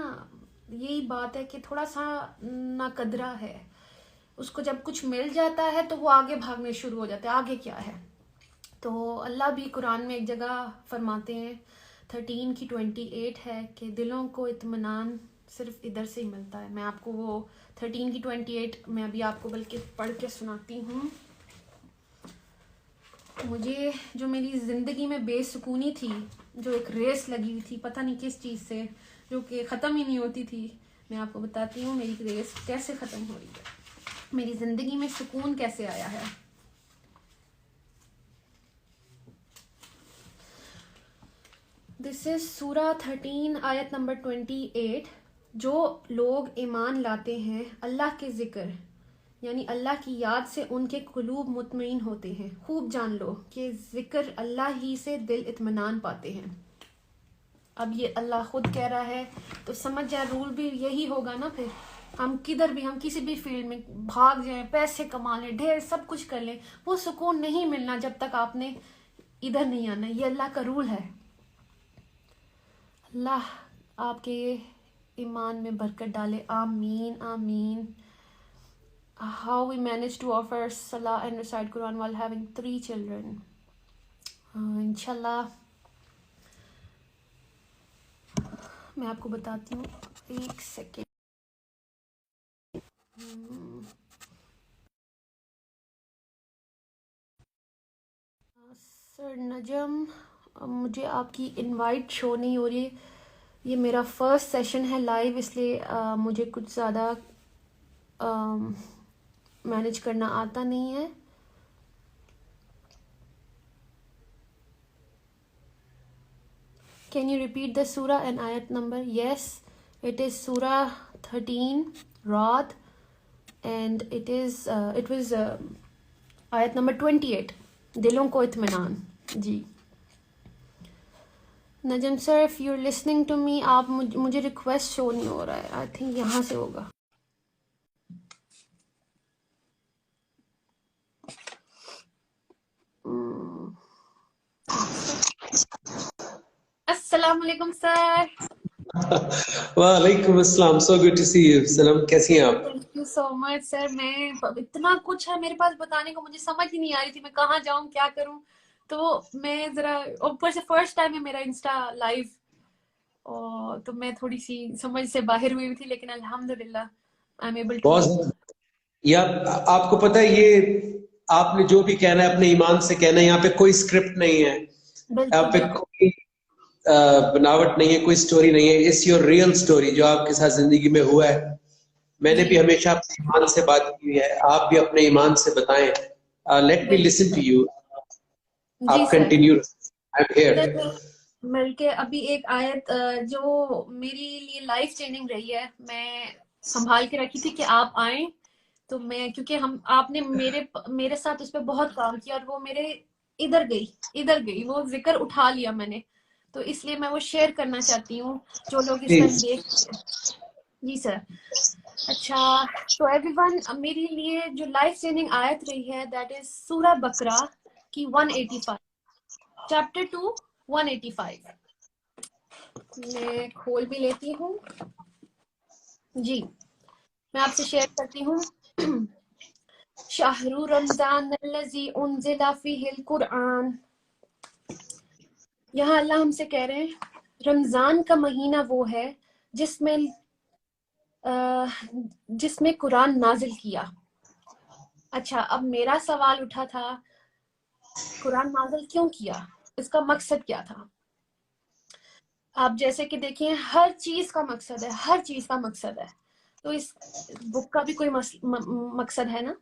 یہی بات ہے کہ تھوڑا سا ناقدرہ ہے. اس کو جب کچھ مل جاتا ہے تو وہ آگے بھاگنے شروع ہو جاتے ہیں، آگے کیا ہے. تو اللہ بھی قرآن میں ایک جگہ فرماتے ہیں 13 کی 28 ہے کہ دلوں کو اطمینان صرف ادھر سے ہی ملتا ہے. میں آپ کو وہ 13 کی 28 میں ابھی آپ کو بلکہ پڑھ کے سناتی ہوں. مجھے جو میری زندگی میں بے سکونی تھی، جو ایک ریس لگی ہوئی تھی پتہ نہیں کس چیز سے، جو کہ ختم ہی نہیں ہوتی تھی، میں آپ کو بتاتی ہوں میری ریس کیسے ختم ہو رہی ہے، میری زندگی میں سکون کیسے آیا ہے. دس از سورہ 13 آیت نمبر 28. جو لوگ ایمان لاتے ہیں اللہ کے ذکر یعنی اللہ کی یاد سے ان کے قلوب مطمئن ہوتے ہیں. خوب جان لو کہ ذکر اللہ ہی سے دل اطمینان پاتے ہیں. اب یہ اللہ خود کہہ رہا ہے تو سمجھ جائے رول بھی یہی ہوگا نا. پھر ہم کدھر بھی، ہم کسی بھی فیلڈ میں بھاگ جائیں، پیسے کما لیں، ڈھیر سب کچھ کر لیں، وہ سکون نہیں ملنا جب تک آپ نے ادھر نہیں آنا. یہ اللہ کا رول ہے. اللہ آپ کے ایمان میں برکت ڈالے. آمین آمین. How we managed to offer Salah and recite Quran while having 3 children. انشاءاللہ میں آپ کو بتاتی ہوں، ایک سیکنڈ. سر نجم، مجھے آپ کی انوائٹ شو نہیں ہو رہی. یہ میرا فرسٹ سیشن ہے لائیو، اس لیے مجھے کچھ زیادہ مینیج کرنا آتا نہیں ہے. Can you repeat the surah and ayat number? Yes, it is surah 13 Ra'd and it was ayat number 28 دلوں کو اطمینان. جی نجم سر if you're listening to me آپ مجھے ریکویسٹ شو نہیں ہو رہا ہے. آئی تھنک یہاں سے ہوگا. السلام علیکم سر. وعلیکم السلام. So good to see you. سلام، کیسی ہیں آپ؟ Thank you so much sir. میں اتنا کچھ ہے میرے پاس بتانے کو، مجھے سمجھ ہی نہیں آ رہی تھی میں کہاں جاؤں کیا کروں. تو میں ذرا اوپر سے فرسٹ ٹائم ہے میرا انسٹا لائیو، اور تو میں تھوڑی سی سمجھ سے باہر ہوئی تھی، لیکن الحمدللہ آئی ایم ایبل ٹو. بہت یار آپ کو پتہ ہے یہ آپ نے جو بھی کہنا ہے اپنے ایمان سے کہنا ہے. یہاں پہ کوئی اسکرپٹ نہیں ہے، یہاں پہ کوئی بناوٹ نہیں ہے، کوئی سٹوری نہیں ہے. اٹس یور ریئل سٹوری جو آپ کے ساتھ زندگی میں ہوا ہے. میں نے بھی ہمیشہ اپنے ایمان سے بات کی ہے، آپ بھی اپنے ایمان سے بتائیں. Let me listen to you. آپ کنٹینیو. I am here. مل کے ابھی ایک آیت جو میری لیے لائف چینجنگ رہی ہے، میں سنبھال کے رکھی تھی کہ آپ آئیں تو میں، کیونکہ آپ نے میرے ساتھ اس پہ بہت کام کیا اور وہ میرے ادھر گئی وہ ذکر اٹھا لیا میں نے، تو اس لیے میں وہ شیئر کرنا چاہتی ہوں جو لوگ اس ٹائم دیکھ. جی سر. اچھا تو ایوری ون، میری لیے جو لائف چینجنگ آیت رہی ہے دیٹ از سورہ بقرہ کی 185 چیپٹر 2 185. میں کھول بھی لیتی ہوں. جی میں آپ سے شیئر کرتی ہوں. شہر رمضان الذی انزل فیہ القرآن. یہاں اللہ ہم سے کہہ رہے ہیں رمضان کا مہینہ وہ ہے جس میں قرآن نازل کیا. اچھا اب میرا سوال اٹھا تھا قرآن نازل کیوں کیا، اس کا مقصد کیا تھا. آپ جیسے کہ دیکھیں ہر چیز کا مقصد ہے، ہر چیز کا مقصد ہے. تو اس بک کا بھی کوئی مقصد ہے نا.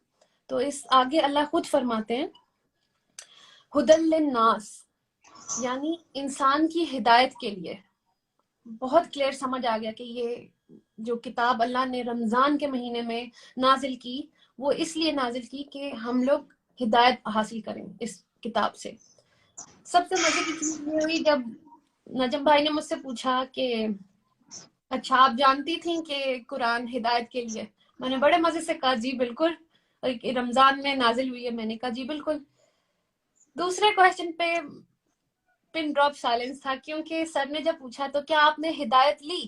تو اس آگے اللہ خود فرماتے ہیں ہدی للناس، یعنی انسان کی ہدایت کے لیے. بہت کلیئر سمجھ آ گیا کہ یہ جو کتاب اللہ نے رمضان کے مہینے میں نازل کی وہ اس لیے نازل کی کہ ہم لوگ ہدایت حاصل کریں اس کتاب سے. سب سے مزے کی چیز یہ ہوئی جب نجم بھائی نے مجھ سے پوچھا کہ اچھا آپ جانتی تھیں کہ قرآن ہدایت کے لیے. میں نے بڑے مزے سے کہا جی بالکل، رمضان میں نازل ہوئی ہے. میں نے کہا جی بالکل. دوسرے کویسچن پہ پن ڈراپ سائلنس تھا، کیونکہ سر نے جب پوچھا تو کیا آپ نے ہدایت لی،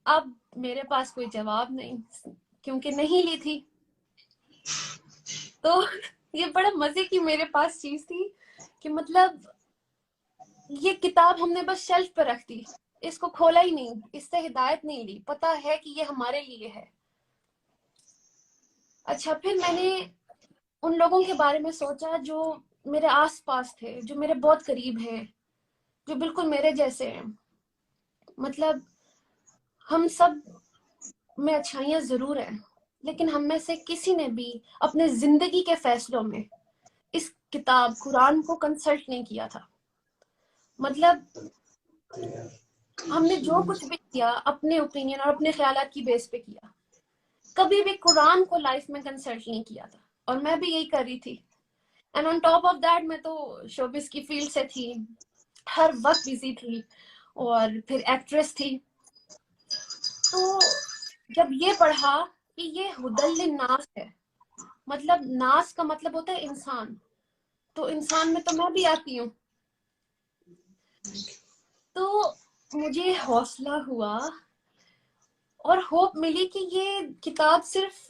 اب میرے پاس کوئی جواب نہیں. کیونکہ نہیں لی تھی. تو یہ بڑا مزے کی میرے پاس چیز تھی کہ مطلب یہ کتاب ہم نے بس شیلف پہ رکھ دی, اس کو کھولا ہی نہیں, اس سے ہدایت نہیں لی, پتا ہے کہ یہ ہمارے لیے ہے. اچھا پھر میں نے ان لوگوں کے بارے میں سوچا جو میرے آس پاس تھے, جو میرے بہت قریب ہیں, جو بالکل میرے جیسے ہیں. مطلب ہم سب میں اچھائیاں ضرور ہیں, لیکن ہم میں سے کسی نے بھی اپنے زندگی کے فیصلوں میں اس کتاب قرآن کو کنسلٹ نہیں کیا تھا. مطلب ہم نے جو کچھ بھی کیا اپنے اوپینین اور اپنے خیالات کی بیس پہ کیا, کبھی بھی قرآن کو لائف میں کنسلٹ نہیں کیا تھا. اور میں بھی یہی کر رہی تھی. And on top of that میں تو شوبز کی فیلڈ سے تھی, ہر وقت بزی تھی, اور پھر ایکٹریس تھی. تو جب یہ پڑھا کہ یہ ہدل للناس ہے, مطلب ناس کا مطلب ہوتا ہے انسان, تو انسان میں تو میں بھی آتی ہوں. تو مجھے حوصلہ ہوا اور ہوپ ملی کہ یہ کتاب صرف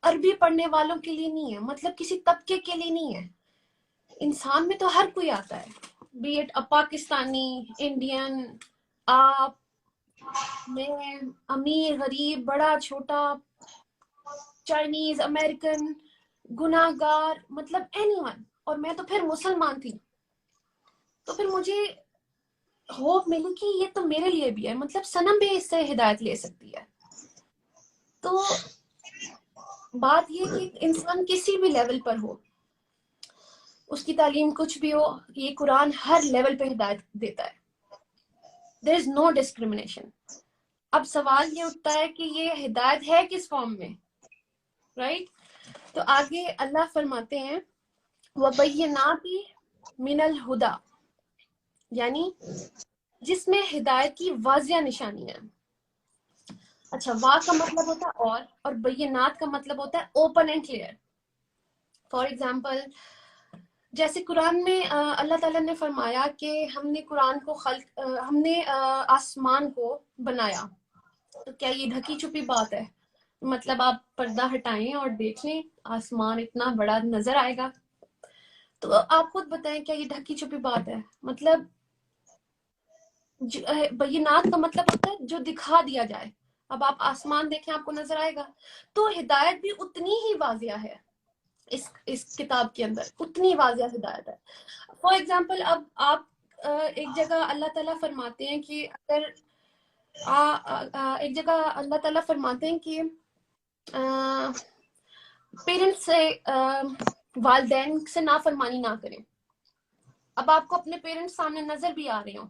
عربی پڑھنے والوں کے لیے نہیں ہے, مطلب کسی طبقے کے لیے نہیں ہے. انسان میں تو ہر کوئی آتا ہے, بی اٹ پاکستانی, انڈین, آپ, میں, امیر غریب, بڑا چھوٹا, چائنیز, امریکن, گناہ گار, مطلب اینی ون. اور میں تو پھر مسلمان تھی. تو پھر مجھے ہوپ ملی کہ یہ تو میرے لیے بھی ہے, مطلب صنم بھی اس سے ہدایت لے سکتی ہے. تو بات یہ کہ انسان کسی بھی لیول پر ہو, اس کی تعلیم کچھ بھی ہو, یہ قرآن ہر لیول پہ ہدایت دیتا ہے. there is no discrimination. اب سوال یہ اٹھتا ہے کہ یہ ہدایت ہے کس فارم میں, رائٹ؟ تو آگے اللہ فرماتے ہیں وَبَيِّنَاتٍ مِنَ الْہُدَى, یعنی جس میں ہدایت کی واضح نشانیاں. اچھا, وا کا مطلب ہوتا ہے اور بینات کا مطلب ہوتا ہے open and clear. For example جیسے قرآن میں اللہ تعالیٰ نے فرمایا کہ ہم نے قرآن کو ہم نے آسمان کو بنایا. تو کیا یہ ڈھکی چھپی بات ہے؟ مطلب آپ پردہ ہٹائیں اور دیکھ لیں, آسمان اتنا بڑا نظر آئے گا. تو آپ خود بتائیں کیا یہ ڈھکی چھپی بات ہے؟ مطلب بینات کا مطلب ہوتا ہے جو دکھا دیا جائے. اب آپ آسمان دیکھیں آپ کو نظر آئے گا. تو ہدایت بھی اتنی ہی واضح ہے اس کتاب کے اندر, اتنی واضح ہدایت ہے. فار ایگزامپل اب آپ ایک جگہ اللہ تعالیٰ فرماتے ہیں کہ اگر ایک جگہ اللہ تعالیٰ فرماتے ہیں کہ پیرنٹس سے والدین سے نافرمانی نہ کریں. اب آپ کو اپنے پیرنٹس سامنے نظر بھی آ رہے ہوں,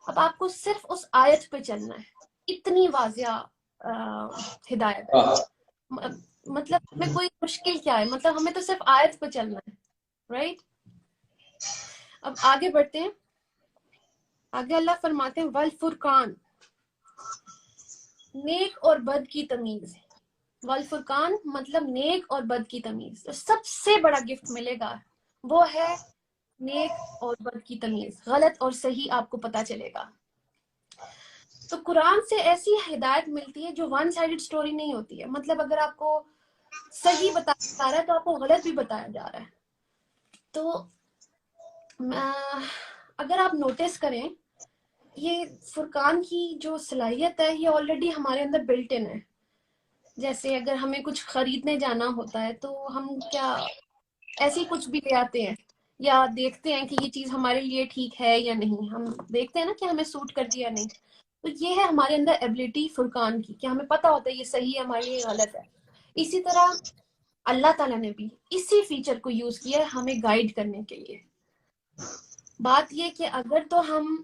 اب آپ کو صرف اس آیت پہ چلنا ہے, اتنی واضح ہدایت ہے. مطلب ہمیں کوئی مشکل کیا ہے, مطلب ہمیں تو صرف آیت پہ چلنا ہے, رائٹ؟ اب آگے بڑھتے ہیں. آگے اللہ فرماتے ہیں والفرقان, نیک اور بد کی تمیز. والفرقان مطلب نیک اور بد کی تمیز. تو سب سے بڑا گفٹ ملے گا وہ ہے نیک اور بد کی تمیز, غلط اور صحیح آپ کو پتا چلے گا. تو قرآن سے ایسی ہدایت ملتی ہے جو ون سائیڈڈ سٹوری نہیں ہوتی ہے. مطلب اگر آپ کو صحیح بتایا جا رہا ہے تو آپ کو غلط بھی بتایا جا رہا ہے. تو اگر آپ نوٹس کریں, یہ فرقان کی جو صلاحیت ہے یہ آلریڈی ہمارے اندر بلٹ ان ہے. جیسے اگر ہمیں کچھ خریدنے جانا ہوتا ہے تو ہم کیا ایسے کچھ بھی لے آتے ہیں, یا دیکھتے ہیں کہ یہ چیز ہمارے لیے ٹھیک ہے یا نہیں. ہم دیکھتے ہیں نا کہ ہمیں سوٹ کر دیا نہیں. تو یہ ہے ہمارے اندر ایبلٹی فرقان کی, کہ ہمیں پتہ ہوتا ہے یہ صحیح ہے ہمارے لیے غلط ہے. اسی طرح اللہ تعالیٰ نے بھی اسی فیچر کو یوز کیا ہے ہمیں گائیڈ کرنے کے لیے. بات یہ کہ اگر تو ہم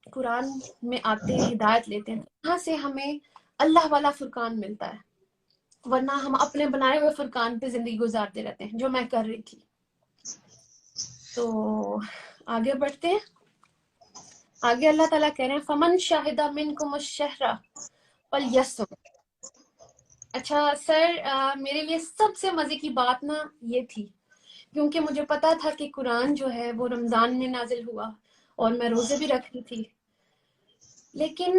قرآن میں آتے ہیں, ہدایت لیتے ہیں, وہاں سے ہمیں اللہ والا فرقان ملتا ہے, ورنہ ہم اپنے بنائے ہوئے فرقان پہ زندگی گزارتے رہتے ہیں, جو میں کر رہی تھی. تو آگے بڑھتے ہیں. آگے اللہ تعالیٰ کہہ رہے ہیں فمن شاہد منکم الشہر فلیصم. اچھا سر, میرے لیے سب سے مزے کی بات نا یہ تھی, کیونکہ مجھے پتا تھا کہ قرآن جو ہے وہ رمضان میں نازل ہوا اور میں روزے بھی رکھ رہی تھی, لیکن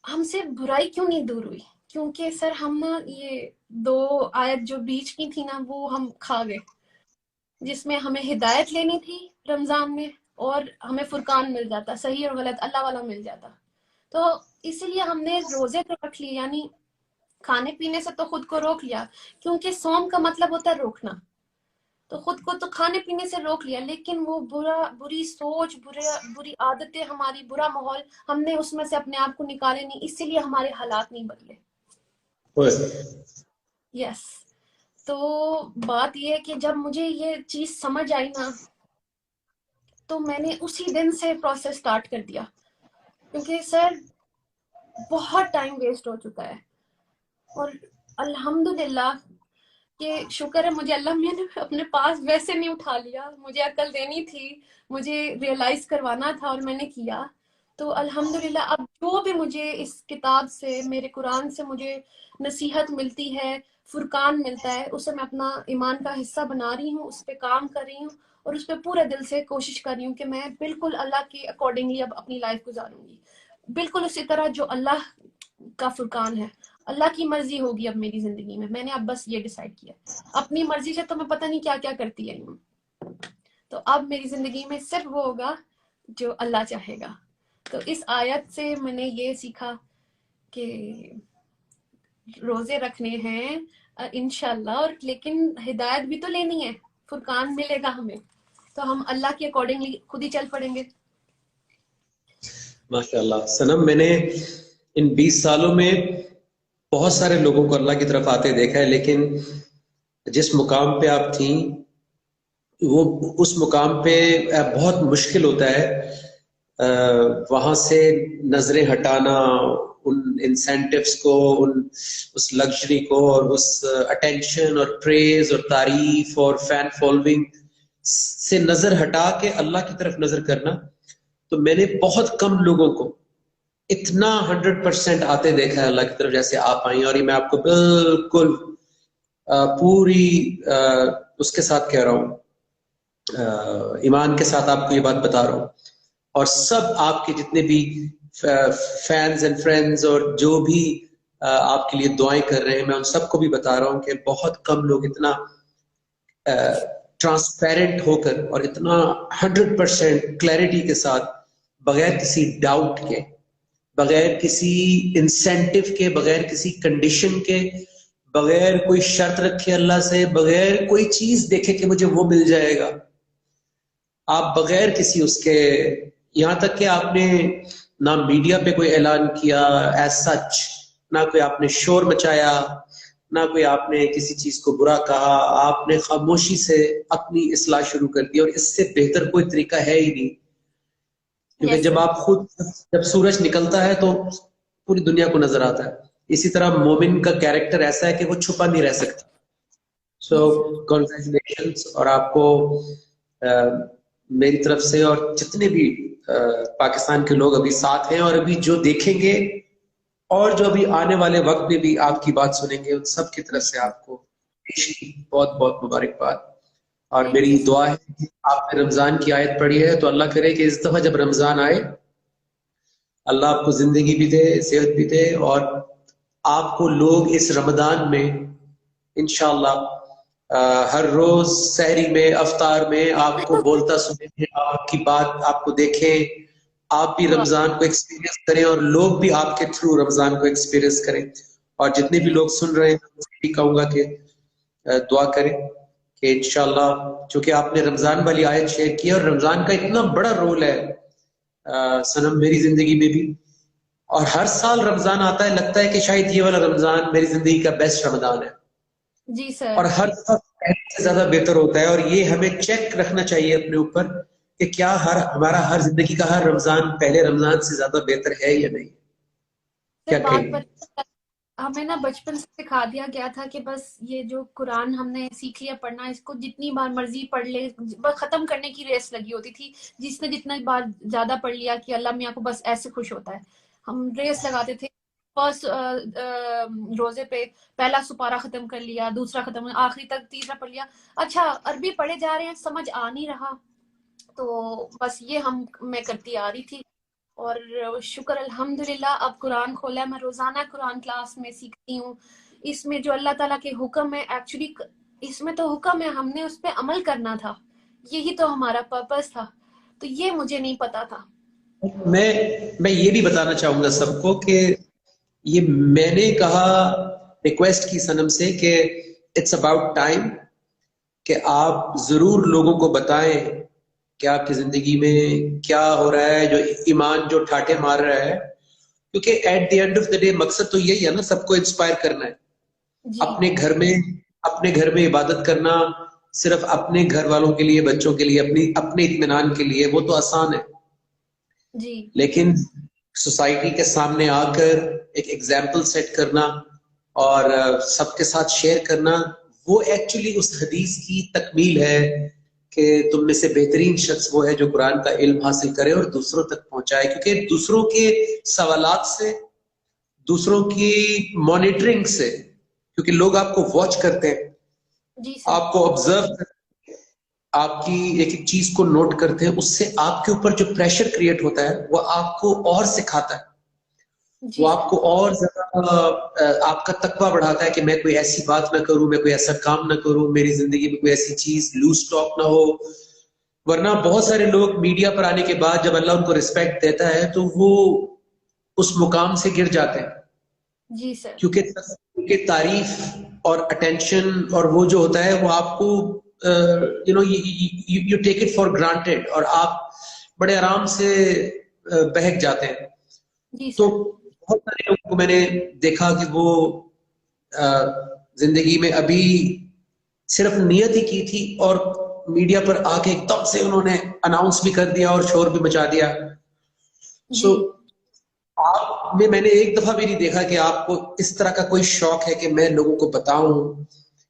ہم سے برائی کیوں نہیں دور ہوئی؟ کیونکہ سر ہم نا یہ 2 آیت جو بیچ کی تھی نا وہ ہم کھا گئے، جس میں ہمیں ہدایت لینی تھی رمضان میں، اور ہمیں فرقان مل جاتا، صحیح اور غلط اللہ والا مل جاتا. تو اسی لیے ہم نے روزے تو رکھ لیے، یعنی کھانے پینے سے تو خود کو روک لیا، کیونکہ صوم کا مطلب ہوتا ہے روکنا. تو خود کو تو کھانے پینے سے روک لیا، لیکن وہ بری سوچ، بری عادتیں ہماری، برا ماحول، ہم نے اس میں سے اپنے آپ کو نکالے نہیں، اسی لیے ہمارے حالات نہیں بدلے. یس. تو بات یہ ہے کہ جب مجھے یہ چیز سمجھ آئی نا، تو میں نے اسی دن سے پروسیس سٹارٹ کر دیا، کیونکہ سر بہت ٹائم ویسٹ ہو چکا ہے. اور الحمدللہ کہ شکر ہے مجھے اللہ میں نے اپنے پاس ویسے نہیں اٹھا لیا، مجھے عقل دینی تھی، مجھے ریئلائز کروانا تھا، اور میں نے کیا. تو الحمدللہ اب جو بھی مجھے اس کتاب سے، میرے قرآن سے مجھے نصیحت ملتی ہے، فرقان ملتا ہے، اسے میں اپنا ایمان کا حصہ بنا رہی ہوں، اس پہ کام کر رہی ہوں، اور اس پہ پورے دل سے کوشش کر رہی ہوں کہ میں بالکل اللہ کے اکارڈنگلی اب اپنی لائف گزاروں گی، بالکل اسی طرح جو اللہ کا فرقان ہے. اللہ کی مرضی ہوگی اب میری زندگی میں نے اب بس یہ ڈیسائیڈ کیا. اپنی مرضی سے تو میں پتہ نہیں کیا کیا کرتی رہی ہوں، تو اب میری زندگی میں صرف وہ ہوگا جو اللہ چاہے گا. تو اس آیت سے میں نے یہ سیکھا کہ روزے رکھنے ہیں انشاءاللہ، اور لیکن ہدایت بھی تو لینی ہے، فرقان ملے گا ہمیں، تو ہم اللہ کے اکارڈنگلی خود ہی چل پڑیں گے. ماشاءاللہ صنم، میں نے ان 20 سالوں میں بہت سارے لوگوں کو اللہ کی طرف آتے دیکھا ہے، لیکن جس مقام پہ آپ تھیں وہ اس مقام پہ بہت مشکل ہوتا ہے وہاں سے نظریں ہٹانا، ان انسینٹیوز کو، اس لگژری کو، اور اس اٹینشن اور پریز اور تعریف اور فین فالوئنگ سے نظر ہٹا کے اللہ کی طرف نظر کرنا. تو میں نے بہت کم لوگوں کو اتنا 100% آتے دیکھا ہے اللہ کی طرف جیسے آپ آئیں، اور یہ میں آپ کو بالکل پوری اس کے ساتھ کہہ رہا ہوں، ایمان کے ساتھ آپ کو یہ بات بتا رہا ہوں. اور سب آپ کے جتنے بھی فینز اینڈ فرینڈز اور جو بھی آپ کے لیے دعائیں کر رہے ہیں، میں ان سب کو بھی بتا رہا ہوں کہ بہت کم لوگ اتنا ٹرانسپیرنٹ ہو کر اور اتنا 100% کلیئرٹی کے ساتھ، بغیر کسی ڈاؤٹ کے، بغیر کسی انسینٹیو کے، بغیر کسی کنڈیشن کے، بغیر کوئی شرط رکھے اللہ سے، بغیر کوئی چیز دیکھے کہ مجھے وہ مل جائے گا، آپ بغیر کسی اس کے، یہاں تک کہ آپ نے نہ میڈیا پہ کوئی اعلان کیا ایز سچ، نہ کوئی آپ نے شور مچایا، نہ کوئی آپ نے کسی چیز کو برا کہا، آپ نے خاموشی سے اپنی اصلاح شروع کر دی. اور اس سے بہتر کوئی طریقہ ہے ہی نہیں، کیونکہ جب آپ خود، جب سورج نکلتا ہے تو پوری دنیا کو نظر آتا ہے. اسی طرح مومن کا کیریکٹر ایسا ہے کہ وہ چھپا نہیں رہ سکتا. سو کنگریچولیشنز، اور آپ کو میری طرف سے اور جتنے بھی پاکستان کے لوگ ابھی ساتھ ہیں اور ابھی جو دیکھیں گے اور جو ابھی آنے والے وقت میں بھی آپ کی بات سنیں گے، ان سب کی طرف سے آپ کو بہت بہت مبارکباد. اور میری دعا ہے کہ آپ نے رمضان کی آیت پڑھی ہے تو اللہ کرے کہ اس دفعہ جب رمضان آئے، اللہ آپ کو زندگی بھی دے، صحت بھی دے، اور آپ کو لوگ اس رمضان میں انشاءاللہ ہر روز سحری میں، افطار میں آپ کو بولتا سنیں، آپ کی بات آپ کو دیکھیں، آپ بھی رمضان کو ایکسپیرینس کریں اور لوگ بھی آپ کے تھرو رمضان کو ایکسپیرینس کریں. اور جتنے بھی لوگ سن رہے ہیں میں بھی کہوں گا کہ دعا کریں کہ انشاءاللہ، چونکہ آپ نے رمضان والی آیت شیئر کی اور رمضان کا اتنا بڑا رول ہے صنم میری زندگی میں بھی، اور ہر سال رمضان آتا ہے لگتا ہے کہ شاید یہ والا رمضان میری زندگی کا بیسٹ رمضان ہے. جی سر. اور ہر سال پہلے سے زیادہ بہتر ہوتا ہے، اور یہ ہمیں چیک رکھنا چاہیے اپنے اوپر کہ کیا ہمارا ہر زندگی کا ہر رمضان پہلے رمضان سے زیادہ بہتر ہے یا نہیں. کیا کہیں؟ ہمیں نا بچپن سے سکھا دیا گیا تھا کہ بس یہ جو قرآن ہم نے سیکھ لیا پڑھنا، اس کو جتنی بار مرضی پڑھ لے، بس ختم کرنے کی ریس لگی ہوتی تھی. جس نے جتنا بار زیادہ پڑھ لیا کہ اللہ میاں کو بس ایسے خوش ہوتا ہے، ہم ریس لگاتے تھے. فرسٹ روزے پہ پہلا سپارہ ختم کر لیا، دوسرا ختم، آخری تک تیسرا پڑھ لیا. اچھا عربی پڑھے جا رہے ہیں، سمجھ آ نہیں رہا، تو بس یہ میں کرتی آ رہی تھی. اور شکر الحمدللہ اب قرآن کھولا ہے، میں روزانہ قرآن کلاس میں سیکھتی ہوں. اس میں جو اللہ تعالیٰ کے حکم ہے، ایکچولی اس میں تو حکم ہے، ہم نے اس پہ عمل کرنا تھا، یہی تو ہمارا پرپس تھا. تو یہ مجھے نہیں پتا تھا. میں یہ بھی بتانا چاہوں گا سب کو کہ یہ میں نے کہا، ریکویسٹ کی صنم سے کہ اٹس اباؤٹ ٹائم کہ آپ ضرور لوگوں کو بتائیں کہ آپ کی زندگی میں کیا ہو رہا ہے، جو ایمان جو ٹھاٹے مار رہا ہے. کیونکہ at the end of the day مقصد تو یہی ہے نا، سب کو انسپائر کرنا ہے. جی اپنے گھر میں عبادت کرنا صرف اپنے گھر والوں کے لیے، بچوں کے لیے، اپنے اطمینان کے لیے، وہ تو آسان ہے. جی لیکن سوسائٹی کے سامنے آ کر ایک ایگزامپل سیٹ کرنا اور سب کے ساتھ شیئر کرنا، وہ ایکچولی اس حدیث کی تکمیل ہے کہ تم میں سے بہترین شخص وہ ہے جو قرآن کا علم حاصل کرے اور دوسروں تک پہنچائے. کیونکہ دوسروں کے سوالات سے، دوسروں کی مانیٹرنگ سے، کیونکہ لوگ آپ کو واچ کرتے ہیں، جی سر. آپ کو آبزرو کرتے ہیں، آپ کی ایک ایک چیز کو نوٹ کرتے ہیں، اس سے آپ کے اوپر جو پریشر کریٹ ہوتا ہے وہ آپ کو اور سکھاتا ہے، جی وہ سر. آپ کو اور زیادہ آپ کا تقویٰ بڑھاتا ہے کہ میں کوئی ایسی بات نہ کروں، میں کوئی ایسا کام نہ کروں، میری زندگی میں کوئی ایسی چیز لوز ٹاک نہ ہو. ورنہ بہت سارے لوگ میڈیا پر آنے کے بعد جب اللہ ان کو رسپیکٹ دیتا ہے تو وہ اس مقام سے گر جاتے ہیں. جی سر. کیونکہ تعریف اور اٹینشن اور وہ جو ہوتا ہے وہ آپ کو you take it for granted, اور آپ بڑے آرام سے بہک جاتے ہیں. جی تو سر. بہت سارے لوگوں کو میں نے دیکھا کہ وہ زندگی میں ابھی صرف نیت ہی کی تھی اور میڈیا پر آ کے ایک دم سے انہوں نے اناؤنس بھی کر دیا اور شور بھی مچا دیا. سو جی آپ میں نے ایک دفعہ بھی نہیں دیکھا کہ آپ کو اس طرح کا کوئی شوق ہے کہ میں لوگوں کو بتاؤں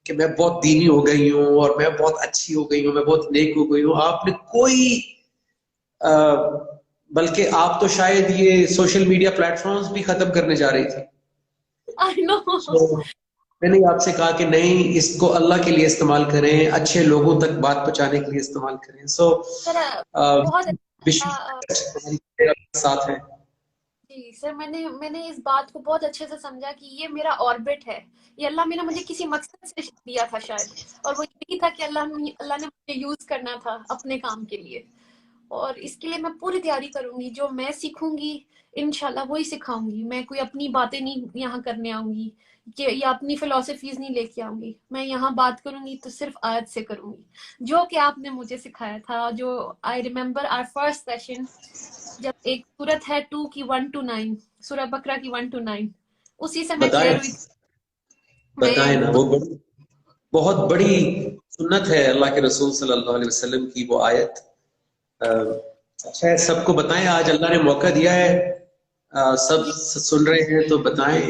کہ میں بہت دینی ہو گئی ہوں اور میں بہت اچھی ہو گئی ہوں، میں بہت نیک ہو گئی ہوں. آپ نے کوئی بلکہ آپ تو شاید یہ سوشل میڈیا پلیٹ فارمز بھی ختم کرنے جا رہی تھی. آئی نو. میں نے آپ سے کہا کہ نہیں، اس کو اللہ کے لیے استعمال کریں، اچھے لوگوں تک بات پہنچانے کے لیے استعمال کریں. سو سر بہت ساتھ ہیں. جی سر، میں نے اس بات کو بہت اچھے سے سمجھا کہ یہ میرا آربٹ ہے، یہ اللہ نے مجھے کسی مقصد سے دیا تھا شاید، اور وہ یہی تھا کہ اللہ نے مجھے یوز کرنا تھا اپنے کام کے لیے. اور اس کے لیے میں پوری تیاری کروں گی، جو میں سیکھوں گی انشاءاللہ وہی سکھاؤں گی. میں کوئی اپنی باتیں نہیں یہاں کرنے آؤں گی کہ یا اپنی فلسفیز نہیں لے کے آؤں گی. میں یہاں بات کروں گی تو صرف آیت سے کروں گی، جو کہ آپ نے مجھے سکھایا تھا. جو I remember our first session, جب ایک سورت ہے 2 کی 1 to 9، سورہ بقرہ کی 1 to 9، اسی سے میں کلیئر ہوئی تھی. بتائیں نا، وہ بہت بڑی سنت ہے اللہ کے رسول صلی اللہ علیہ وسلم کی وہ آیت. اچھا ہے، سب کو بتائیں، آج اللہ نے موقع دیا ہے، سب جی سن رہے ہیں تو بتائیں،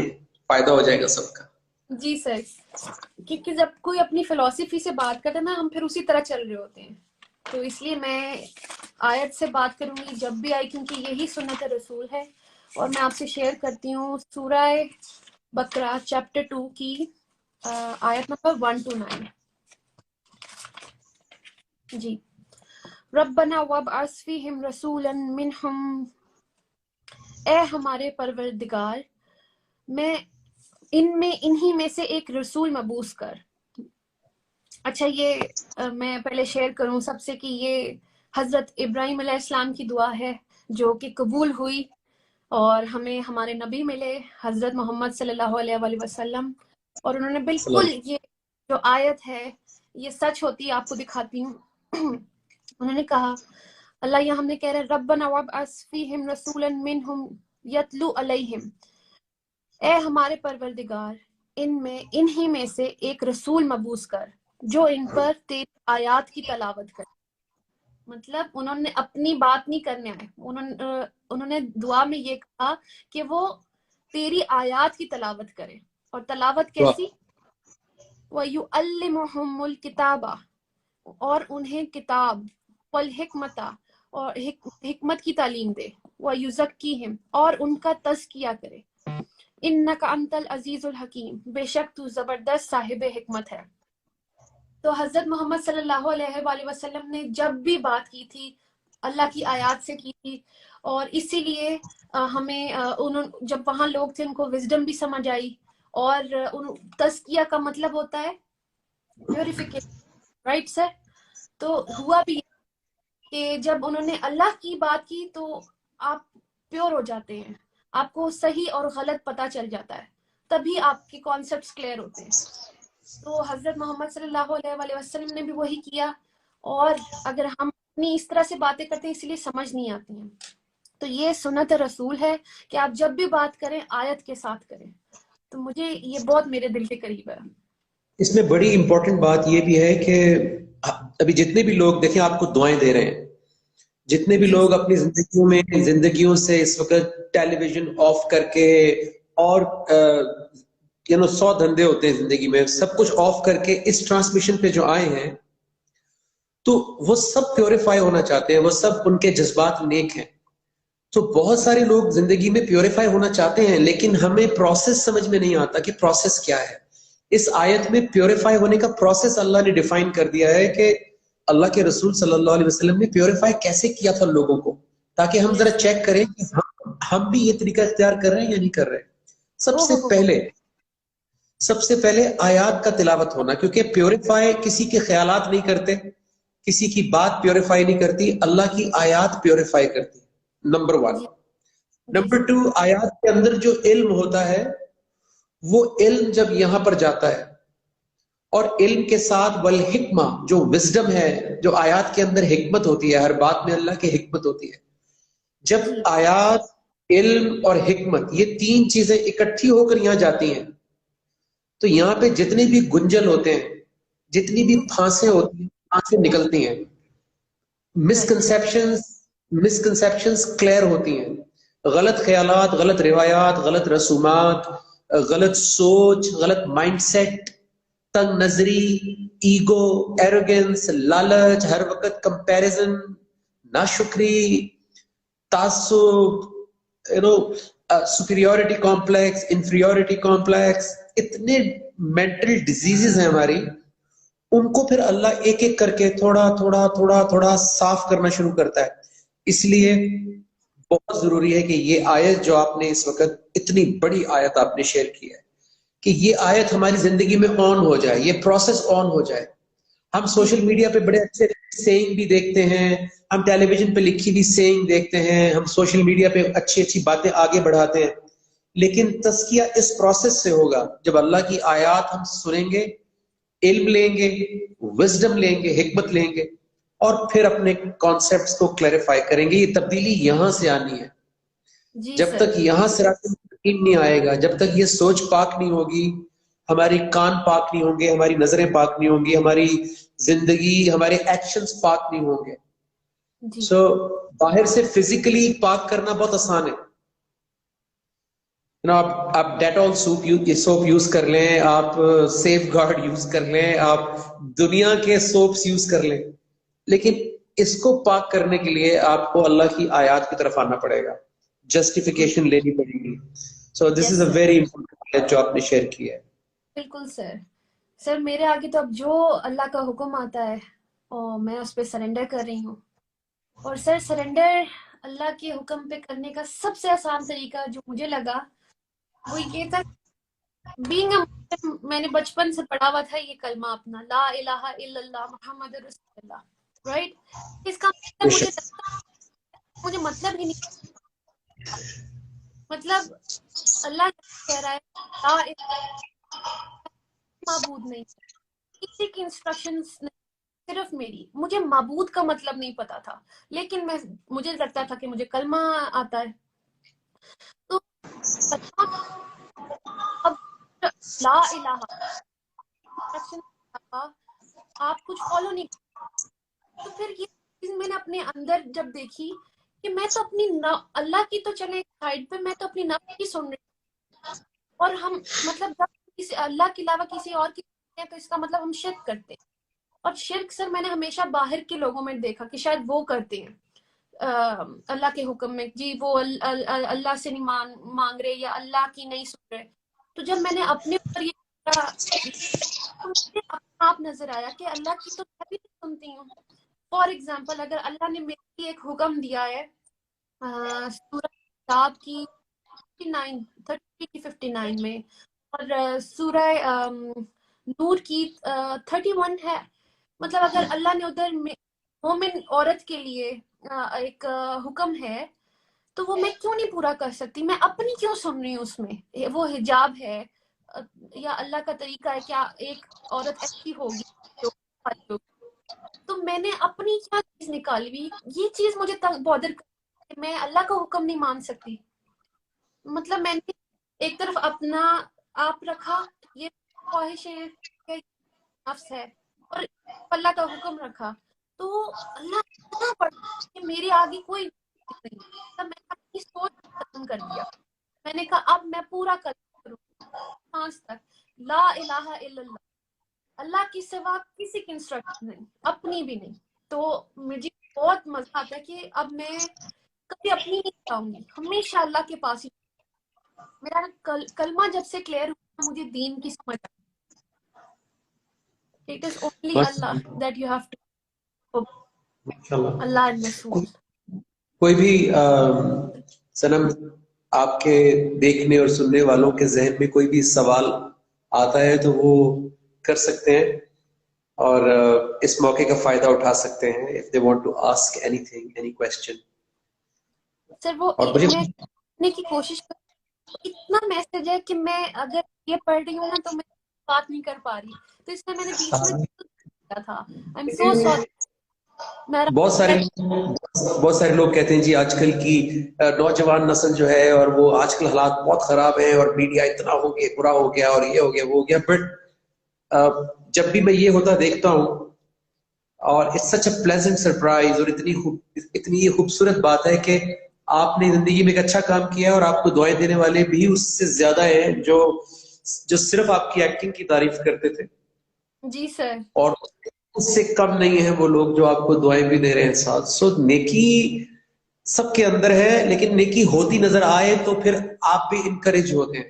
فائدہ ہو جائے گا سب کا. جی سر، کیونکہ جب کوئی اپنی فلسفی سے بات کرتا ہے نا، ہم پھر اسی طرح چل رہے ہوتے ہیں. تو اس لیے میں آیت سے بات کروں گی جب بھی آئی، کیونکہ یہی سنت رسول ہے. اور میں آپ سے شیئر کرتی ہوں سورہ بقرہ چیپٹر 2 کی آیت نمبر 1 to 9. جی. ربنا وابعث فیہم رسولا منہم، اے ہمارے پروردگار، میں انہی میں سے ایک رسول مبعوث کر. اچھا، یہ میں پہلے شیئر کروں سب سے کہ یہ حضرت ابراہیم علیہ السلام کی دعا ہے جو کہ قبول ہوئی، اور ہمیں ہمارے نبی ملے حضرت محمد صلی اللہ علیہ وآلہ وسلم، اور انہوں نے بالکل یہ جو آیت ہے یہ سچ ہوتی ہے، آپ کو دکھاتی ہوں. انہوں نے کہا، اللہ یہ ہم نے کہہ رہے ربنا وابعث فیہم رسولا منہم یتلو علیہم، اے ہمارے پروردگار انہی میں سے ایک رسول مبعوث کر جو ان پر تیری آیات کی تلاوت کرے. مطلب انہوں نے اپنی بات نہیں کرنے آئے، انہوں نے دعا میں یہ کہا کہ وہ تیری آیات کی تلاوت کرے. اور تلاوت کیسی؟ وَيُعَلِّمُهُمُ الْكِتَابَ، اور انہیں کتاب، والحکمت، اور حکمت کی تعلیم دے، وَيُزَكِّيهِمْ، اور ان کا تزکیہ کرے. اِنَّكَ أَنْتَ الْعَزِيزُ الْحَكِيمُ، بے شک تو زبردست صاحب حکمت ہے. تو حضرت محمد صلی اللہ علیہ وآلہ وسلم نے جب بھی بات کی تھی اللہ کی آیات سے کی تھی، اور اسی لیے ہمیں جب وہاں لوگ تھے ان کو وزڈم بھی سمجھ آئی. اور تزکیہ کا مطلب ہوتا ہے پیوریفیکیشن، رائٹ سر؟ تو ہوا بھی کہ جب انہوں نے اللہ کی بات کی تو آپ پیور ہو جاتے ہیں، آپ کو صحیح اور غلط پتہ چل جاتا ہے، تبھی آپ کے کانسیپٹس کلیئر ہوتے ہیں. تو حضرت محمد صلی اللہ علیہ وآلہ وسلم نے بھی وہی کیا. اور اگر ہم اپنی اس طرح سے باتیں کرتے ہیں، اس لیے سمجھ نہیں آتی ہیں. تو یہ سنت رسول ہے کہ آپ جب بھی بات کریں آیت کے ساتھ کریں. تو مجھے یہ بہت میرے دل کے قریب ہے. اس میں بڑی امپورٹنٹ بات یہ بھی ہے کہ ابھی جتنے بھی لوگ دیکھیں آپ کو دعائیں دے رہے ہیں، جتنے بھی جی لوگ اپنی زندگیوں سے اس وقت ٹیلی ویژن آف کر کے اور 100 دھندے ہوتے ہیں زندگی میں، سب کچھ آف کر کے اس ٹرانسمیشن پہ جو آئے ہیں تو وہ سب پیوریفائی ہونا چاہتے ہیں، وہ سب ان کے جذبات نیک ہیں. تو بہت سارے لوگ زندگی میں پیوریفائی ہونا چاہتے ہیں، لیکن ہمیں پروسیس سمجھ میں نہیں آتا کہ پروسیس کیا ہے. اس آیت میں پیوریفائی ہونے کا پروسیس اللہ نے ڈیفائن کر دیا ہے کہ اللہ کے رسول صلی اللہ علیہ وسلم نے پیوریفائی کیسے کیا تھا لوگوں کو، تاکہ ہم ذرا چیک کریں کہ ہم بھی یہ طریقہ اختیار کر رہے ہیں یا نہیں کر رہے. سب سے پہلے آیات کا تلاوت ہونا، کیونکہ پیوریفائی کسی کے خیالات نہیں کرتے، کسی کی بات پیوریفائی نہیں کرتی، اللہ کی آیات پیوریفائی کرتی. نمبر 1. نمبر 2، آیات کے اندر جو علم ہوتا ہے وہ علم جب یہاں پر جاتا ہے، اور علم کے ساتھ والحکمہ جو وزڈم ہے، جو آیات کے اندر حکمت ہوتی ہے، ہر بات میں اللہ کی حکمت ہوتی ہے. جب آیات، علم اور حکمت یہ 3 چیزیں اکٹھی ہو کر یہاں جاتی ہیں تو یہاں پہ جتنے بھی گنجل ہوتے ہیں، جتنی بھی پھانسیں ہوتی ہیں، پھانسیں نکلتی ہیں، مسکنسیپشنز کلیئر ہوتی ہیں. غلط خیالات، غلط روایات، غلط رسومات، غلط سوچ، غلط مائنڈ سیٹ، تنگ نظری، ایگو، ایروگنس، لالچ، ہر وقت کمپیریزن، ناشکری، تعصب، سپیریورٹی کمپلیکس، انفیریورٹی کمپلیکس، اتنے مینٹل ڈیزیزز ہیں ہماری. ان کو پھر اللہ ایک ایک کر کے تھوڑا تھوڑا تھوڑا تھوڑا صاف کرنا شروع کرتا ہے. اس لیے بہت ضروری ہے کہ یہ آیت جو آپ نے اس وقت اتنی بڑی آیت آپ نے شیئر کی ہے، کہ یہ آیت ہماری زندگی میں آن ہو جائے، یہ پروسیس آن ہو جائے. ہم سوشل میڈیا پہ بڑے اچھے سیئنگ بھی دیکھتے ہیں، ہم ٹیلی ویژن پہ لکھی ہوئی سیئنگ دیکھتے ہیں، ہم سوشل میڈیا پہ اچھی اچھی باتیں آگے بڑھاتے ہیں، لیکن تزکیہ اس پروسیس سے ہوگا جب اللہ کی آیات ہم سنیں گے، علم لیں گے، وزڈم لیں گے، حکمت لیں گے، اور پھر اپنے کانسیپٹس کو کلیریفائی کریں گے. یہ تبدیلی یہاں سے آنی ہے. جب تک یہاں سے یقین نہیں آئے گا، جب تک یہ سوچ پاک نہیں ہوگی، ہماری کان پاک نہیں ہوں گے، ہماری نظریں پاک نہیں ہوں گی، ہماری زندگی، ہمارے ایکشنز پاک نہیں ہوں گے. سو باہر سے فزیکلی پاک کرنا بہت آسان ہے. آپ ڈیٹول سوپ یوز کر لیں، آپ سیف گارڈ یوز کر لیں، آپ دنیا کے سوپس یوز کر لیں، لیکن اس کو پاک کرنے کے لیے آپ کو اللہ کی آیات کی طرف آنا پڑے گا، جسٹیفیکیشن لینی پڑے گی. سو دس از اے ویری امپورٹنٹ جو آپ نے شیئر کیا ہے. بالکل سر میرے آگے تو اب جو اللہ کا حکم آتا ہے میں اس پہ سرنڈر کر رہی ہوں. اور سر سرنڈر اللہ کے حکم پہ کرنے کا سب سے آسان طریقہ جو مجھے لگا وہ یہ تھا، میں نے بچپن سے پڑھا ہوا تھا یہ کلمہ اپنا، لا الہ الا اللہ محمد رسول اللہ، رائٹ؟ اس کا مجھے مطلب ہی نہیں، مطلب اللہ کہہ رہا ہے لا معبود نہیں، کسی کی انسٹرکشنز نہیں، صرف میری. مجھے معبود کا مطلب نہیں پتا تھا، لیکن مجھے لگتا تھا کہ مجھے کلمہ آتا ہے. تو اب لا الہ آپ کچھ فالو نہیں، تو پھر یہ چیز میں نے اپنے اندر جب دیکھی کہ میں تو اپنی اللہ کی تو چلے سائڈ پہ، میں تو اپنی نفس کی سن رہی ہوں، اور ہم مطلب جب اللہ کے علاوہ کسی اور کی تو اس کا مطلب ہم شرک کرتے ہیں. اور شرک سر میں نے ہمیشہ باہر کے لوگوں میں دیکھا کہ شاید وہ کرتے ہیں اللہ کے حکم میں، جی وہ اللہ سے نہیں مانگ رہے یا اللہ کی نہیں سن رہے. تو جب میں نے اپنے اوپر یہ مجھے اپنا آپ نظر آیا کہ اللہ کی تو میں بھی سنتی ہوں، فار ایگزامپل اگر اللہ نے میرے لیے ایک حکم دیا ہے سورہ کتاب کی 59 میں، اور سورہ نور کی 31 ہے، مطلب اگر اللہ نے ادھر مومن عورت کے لیے ایک حکم ہے تو وہ میں کیوں نہیں پورا کر سکتی؟ میں اپنی کیوں سن رہی ہوں اس میں؟ وہ حجاب ہے یا اللہ کا طریقہ ہے، کیا ایک عورت ایسی ہوگی تو میں نے اپنی کیا چیز نکالی ہوئی؟ یہ چیز مجھے بادر کر، میں اللہ کا حکم نہیں مان سکتی۔ مطلب میں نے ایک طرف اپنا آپ رکھا، یہ خواہشیں ہیں، نفس ہے، اور اللہ کا حکم رکھا، تو اللہ اتنا بڑا کہ میرے آگے کوئی نہیں۔ تب میں نے اپنی سوچ ختم کر دیا، میں نے کہا اب میں پورا کروں آج تک لا الہ الا اللہ، اللہ کی سوا کسی کی انسٹرکشن نہیں، اپنی بھی نہیں۔ تو مجھے بہت مزہ آتا ہے کہ اب میں کبھی اپنی نہیں چاہوں گی، ہمیشہ اللہ کے پاس ہی۔ میرا کلمہ جب سے کلیئر ہوا مجھے دین کی سمجھ آئی، it is only بس Allah that you have to ماشاءاللہ۔ Allah and Rasul۔ کوئی بھی سنم آپ کے دیکھنے اور سننے والوں کے ذہن میں کوئی بھی سوال آتا ہے تو وہ کر سکتے ہیں اور اس موقع کا فائدہ اٹھا سکتے ہیں if they want to ask anything, any question۔ سر وہ اور مجھے میں کرنے کی کوشش کر، اتنا میسج ہے کہ میں اگر یہ پڑھ رہی ہوں نا تو میں بات نہیں کر پا رہی، تو اس میں نے بیچ میں کیا تھا، I'm so sorry۔ بہت سارے لوگ کہتے ہیں جی آج کل کی نوجوان نسل جو ہے اور وہ آج کل حالات بہت خراب ہیں اور میڈیا اتنا ہو گیا، برا ہو گیا اور یہ ہو گیا وہ ہو گیا، بٹ جب بھی میں یہ ہوتا دیکھتا ہوں اور it's such a pleasant surprise, اور اتنی یہ خوبصورت بات ہے کہ آپ نے زندگی میں ایک اچھا کام کیا ہے اور آپ کو دعائیں دینے والے بھی اس سے زیادہ ہیں جو صرف آپ کی ایکٹنگ کی تعریف کرتے تھے، جی سر، اور اس سے کم نہیں ہیں وہ لوگ جو آپ کو دعائیں بھی دے رہے ہیں ساتھ۔ سو نیکی سب کے اندر ہے، لیکن نیکی ہوتی نظر آئے تو پھر آپ بھی انکریج ہوتے ہیں۔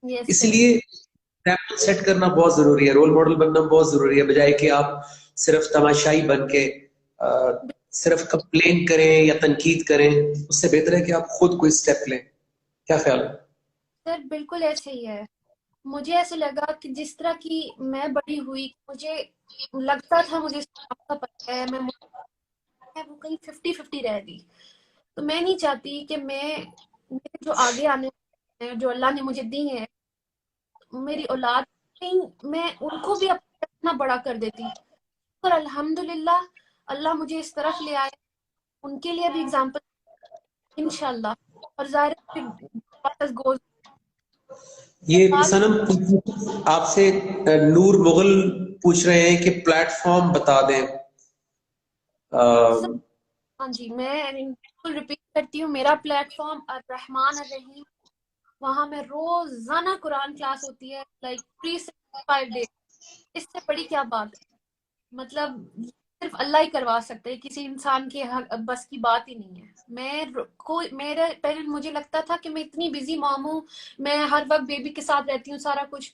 یس اس سر، لیے ایگزامپل سیٹ کرنا بہت ضروری ہے، رول ماڈل بننا بہت ضروری ہے، بجائے کہ آپ صرف تماشائی بن کے صرف کمپلین کریں یا تنقید کریں۔ اس سے بہتر ہے کہ آپ خود کوئی سٹیپ لیں۔ کیا خیال ہے؟ سر بالکل ایسے ہی ہے۔ مجھے ایسے لگا کہ جس طرح کی میں بڑی ہوئی، مجھے لگتا تھا مجھے آپ کا پتہ ہے میں وہ کہیں 50-50 رہ گئی، تو میں نہیں چاہتی کہ میرے جو آگے آنے والے ہیں، جو اللہ نے مجھے دی ہیں، میری اولاد، میں ان کو بھی اپنا بڑا کر دیتی، اور الحمدللہ اللہ مجھے اس طرف لے آئے، ان کے لیے بھی اگزامپل انشاءاللہ۔ اور ظاہر یہ سنم آپ سے نور مغل پوچھ رہے ہیں کہ پلیٹ فارم بتا دیں۔ ہاں جی، میں بالکل ریپیٹ کرتی ہوں، میرا پلیٹ فارم الرحمن الرحیم، وہاں میں روزانہ قرآن کلاس ہوتی ہے، لائک 365 ڈیز۔ اس سے بڑی کیا بات ہے؟ مطلب صرف اللہ ہی کروا سکتے ہیں، کسی انسان کے بس کی بات ہی نہیں ہے۔ میرے پہلے مجھے لگتا تھا کہ میں اتنی بزی مام ہوں، میں ہر وقت بیبی کے ساتھ رہتی ہوں، سارا کچھ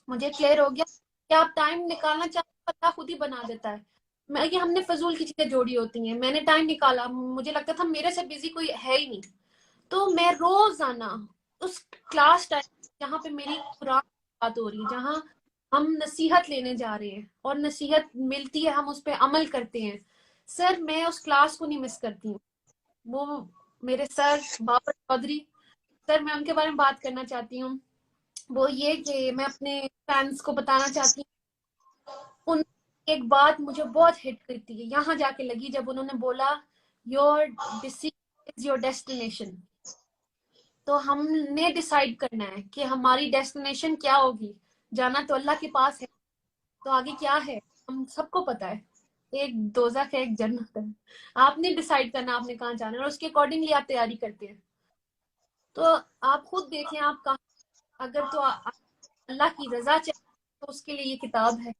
مجھے کلیئر ہو گیا کہ آپ ٹائم نکالنا چاہتے ہیں، اللہ خود ہی بنا دیتا ہے۔ یہ ہم نے فضول کی چیزیں جوڑی ہوتی ہیں، میں نے ٹائم نکالا، مجھے لگتا تھا میرے سے بزی کوئی ہے ہی نہیں، تو میں روزانہ اس کلاس ٹائم جہاں پہ میری قرآن بات ہو رہی ہے، جہاں ہم نصیحت لینے جا رہے ہیں اور نصیحت ملتی ہے، ہم اس پہ عمل کرتے ہیں، سر میں اس کلاس کو نہیں مس کرتی ہوں۔ وہ میرے سر بابر چودھری سر، میں ان کے بارے میں بات کرنا چاہتی ہوں۔ وہ یہ کہ میں اپنے فینس کو بتانا چاہتی ہوں، ان ایک بات مجھے بہت ہٹ کرتی ہے، یہاں جا کے لگی جب انہوں نے بولا your decision is your destination. تو ہم نے ڈیسائیڈ کرنا ہے کہ ہماری ڈیسٹینیشن کیا ہوگی، جانا تو اللہ کے پاس ہے، تو آگے کیا ہے ہم سب کو پتا ہے، ایک دوزخ ہے ایک جنت ہے، آپ نے ڈیسائیڈ کرنا آپ نے کہاں جانا ہے، اور اس کے اکارڈنگلی آپ تیاری کرتے ہیں۔ تو آپ خود دیکھیں آپ کہاں، اگر تو اللہ کی رضا چاہیے تو اس کے لیے یہ کتاب ہے،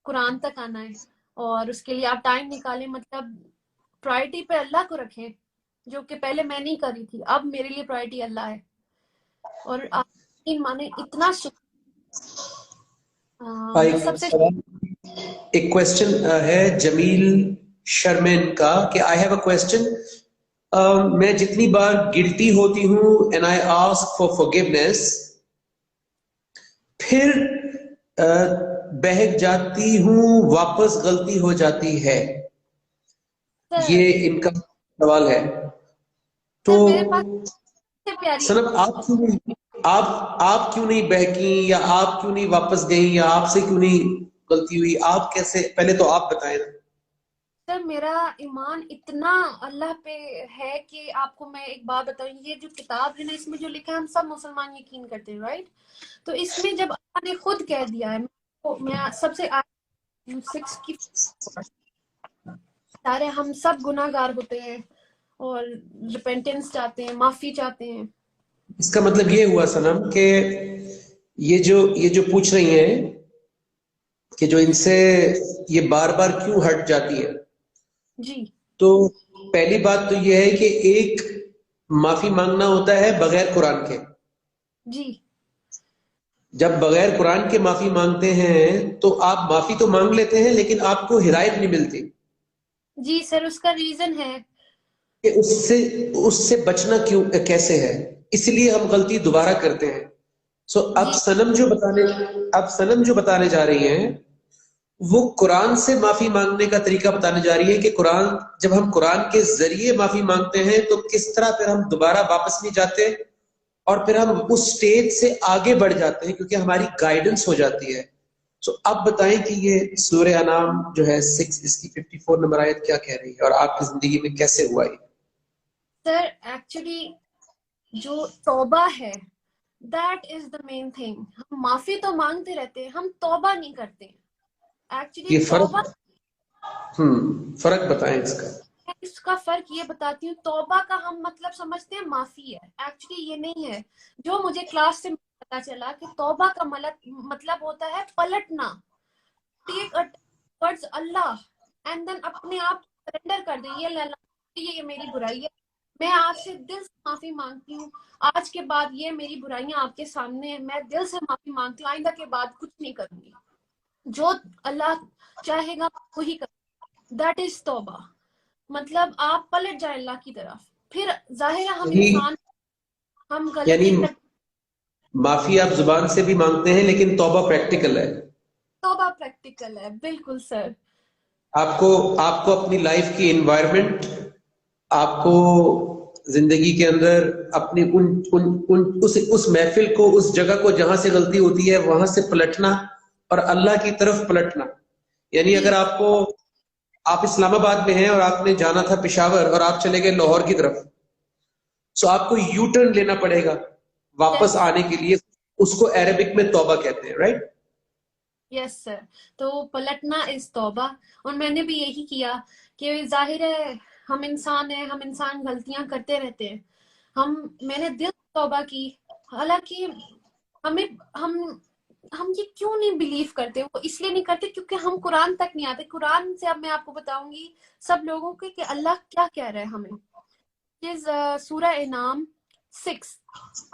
قرآن تک آنا ہے، اور اس کے لیے آپ ٹائم نکالیں، مطلب پرائرٹی پہ اللہ کو رکھیں، جو کہ پہلے میں نہیں کری تھی، اب میرے لیے پرائرٹی اللہ ہے۔ اور آپ مانے اتنا میں سب سے ایک کوشچن ہے جمیل شرمین کا کہ آئی ہیو اے کوشچن. میں جتنی بار گلٹی ہوتی ہوں and I ask for forgiveness, پھر بہک جاتی ہوں، واپس غلطی ہو جاتی ہے. یہ ان کا سوال ہے. تو میرے پاس پیاری سنب آپ کیوں نہیں بہکی، یا آپ کیوں نہیں واپس گئیں، یا آپ سے کیوں نہیں غلطی ہوئی؟ آپ کیسے، پہلے تو آپ بتائیں نا. سر میرا ایمان اتنا اللہ پہ ہے کہ آپ کو میں ایک بات بتاؤں، یہ جو کتاب ہے نا، اس میں جو لکھا ہے ہم سب مسلمان یقین کرتے ہیں، رائٹ؟ تو اس میں جب اللہ نے خود کہہ دیا ہے، میں سب سے 6 کی سارے ہم سب گناہ گار ہوتے ہیں اور ریپینٹنس چاہتے ہیں، معافی چاہتے ہیں. اس کا مطلب یہ ہوا سنم کہ یہ جو پوچھ رہی ہیں کہ جو ان سے یہ بار بار کیوں ہٹ جاتی ہے، جی تو پہلی بات تو یہ ہے کہ ایک معافی مانگنا ہوتا ہے بغیر قرآن کے. جی جب بغیر قرآن کے معافی مانگتے ہیں تو آپ معافی تو مانگ لیتے ہیں لیکن آپ کو ہدایت نہیں ملتی جی سر، اس کا ریزن ہے کہ اس سے بچنا کیسے ہے. اس لیے ہم غلطی دوبارہ کرتے ہیں. اب جی سنم جو بتانے جا رہی ہیں وہ قرآن سے معافی مانگنے کا طریقہ بتانے جا رہی ہے کہ جب ہم قرآن کے ذریعے معافی مانگتے ہیں تو کس طرح پھر ہم دوبارہ واپس نہیں جاتے اور پھر ہم اس سٹیج سے آگے بڑھ جاتے ہیں کیونکہ ہماری گائیڈنس ہو جاتی ہے. اب بتائیں کہ یہ سورہ انعام جو ہے 6، اس کی 54 نمبر آیت کیا کہہ رہی ہے اور آپ کی زندگی میں کیسے ہوا یہ؟ سر ایکچولی جو توبہ ہے that is the main thing. ہم معافی تو مانگتے رہتے ہیں، ہم توبہ نہیں کرتے. ایکچولی یہ توبہ، فرق بتائیں اس کا. اس کا فرق یہ بتاتی ہوں. توبہ کا ہم مطلب سمجھتے ہیں معافی ہے، ایکچولی یہ نہیں ہے. جو مجھے کلاس سے پتا چلا کہ توبہ کا مطلب ہوتا ہے پلٹنا، ٹیک ٹورڈز اللہ اینڈ دین اپنے آپ سرنڈر کر دیں. یہ اللہ، یہ میری برائی ہے، میں آپ سے دل سے معافی مانگتی ہوں. آج کے بعد یہ میری برائیاں آپ کے سامنے ہیں، میں دل سے معافی مانگتی ہوں، آئندہ کے بعد کچھ نہیں کروں گی. جو اللہ چاہے گا وہی کروں. دیٹ از توبہ. مطلب آپ پلٹ جائیں اللہ کی طرف. پھر ظاہر ہے ہم انسان، ہم یعنی غلطی کرتے. معافی آپ زبان سے بھی مانگتے ہیں لیکن توبہ پریکٹیکل ہے. توبہ پریکٹیکل ہے، بالکل سر. آپ کو اپنی لائف کی انوائرمنٹ، آپ کو زندگی کے اندر اپنی اس محفل کو، اس جگہ کو جہاں سے غلطی ہوتی ہے وہاں سے پلٹنا اور اللہ کی طرف پلٹنا. یعنی جی اگر آپ اسلام آباد میں ہیں اور آپ نے جانا تھا پشاور اور آپ چلے گئے لاہور کی طرف، سو آپ کو یو ٹرن لینا پڑے گا واپس یس آنے کے لیے. اس کو عربک میں توبہ کہتے ہیں، رائٹ؟ یس سر. تو پلٹنا از توبہ. اور میں نے بھی یہی کیا کہ ظاہر ہے ہم انسان ہیں، ہم انسان غلطیاں کرتے رہتے ہیں. میں نے دل سے توبہ کی. حالانکہ ہم یہ کیوں نہیں بلیو کرتے؟ وہ اس لیے نہیں کرتے کیونکہ ہم قرآن تک نہیں آتے. قرآن سے اب میں آپ کو بتاؤں گی سب لوگوں کے کہ اللہ کیا کہہ رہا ہے ہمیں. سورہ انعام 6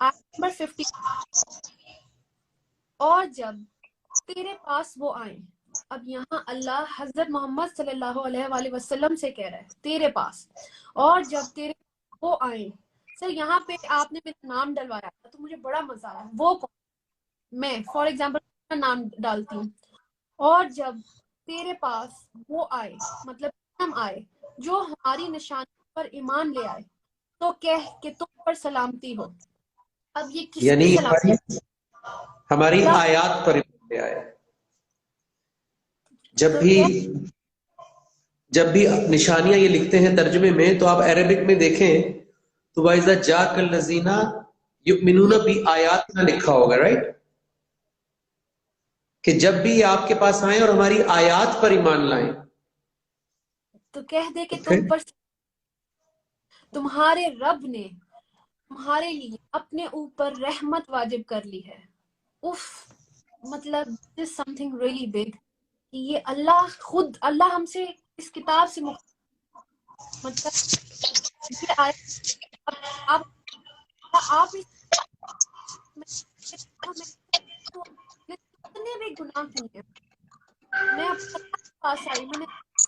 نمبر 50. اور جب تیرے پاس وہ آئیں. اب یہاں اللہ حضرت محمد صلی اللہ علیہ وآلہ وسلم سے کہہ رہا ہے تیرے پاس. اور جب تیرے وہ آئیں. سر یہاں پہ آپ نے میرا نام ڈلوایا تھا تو مجھے بڑا مزہ آیا. وہ کون؟ میں فار ایگزامپل نام ڈالتی ہوں. اور جب تیرے پاس وہ آئے، مطلب ہم آئے جو ہماری نشانی پر ایمان لے آئے، تو کہہ کہ تم پر سلامتی ہو. اب یہ کس کی یعنی سلامتی؟ ہماری آیات پر آئے. تو جب بھی نشانیاں یہ لکھتے ہیں ترجمے میں تو آپ عربک میں دیکھیں تو وَإِذَا جَاءَكَ الَّذِينَ يُؤْمِنُونَ بِآيَاتِنَا لکھا ہوگا، رائٹ؟ کہ جب بھی یہ آپ کے پاس آئیں اور ہماری آیات پر ایمان لائیں تو کہہ دے کہ تو تم پر تمہارے رب نے تمہارے لیے اپنے اوپر رحمت واجب کر لی ہے. اف، مطلب this is something really big. یہ اللہ ہم سے اس کتاب سے مطلب یہ آیا. آپ کتنے بھی گناہ کیے ہیں. میں اپنے پاس آئی، میں نے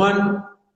1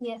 yes.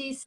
yes.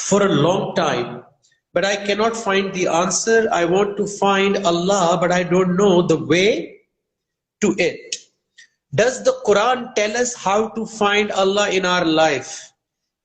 for a long time, but I cannot find the answer. I want to find Allah, but I don't know the way to it. Does the Quran tell us how to find Allah in our life?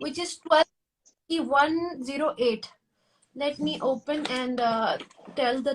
which is 12:108. Let me open and tell the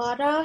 12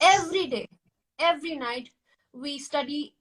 every day, every night we study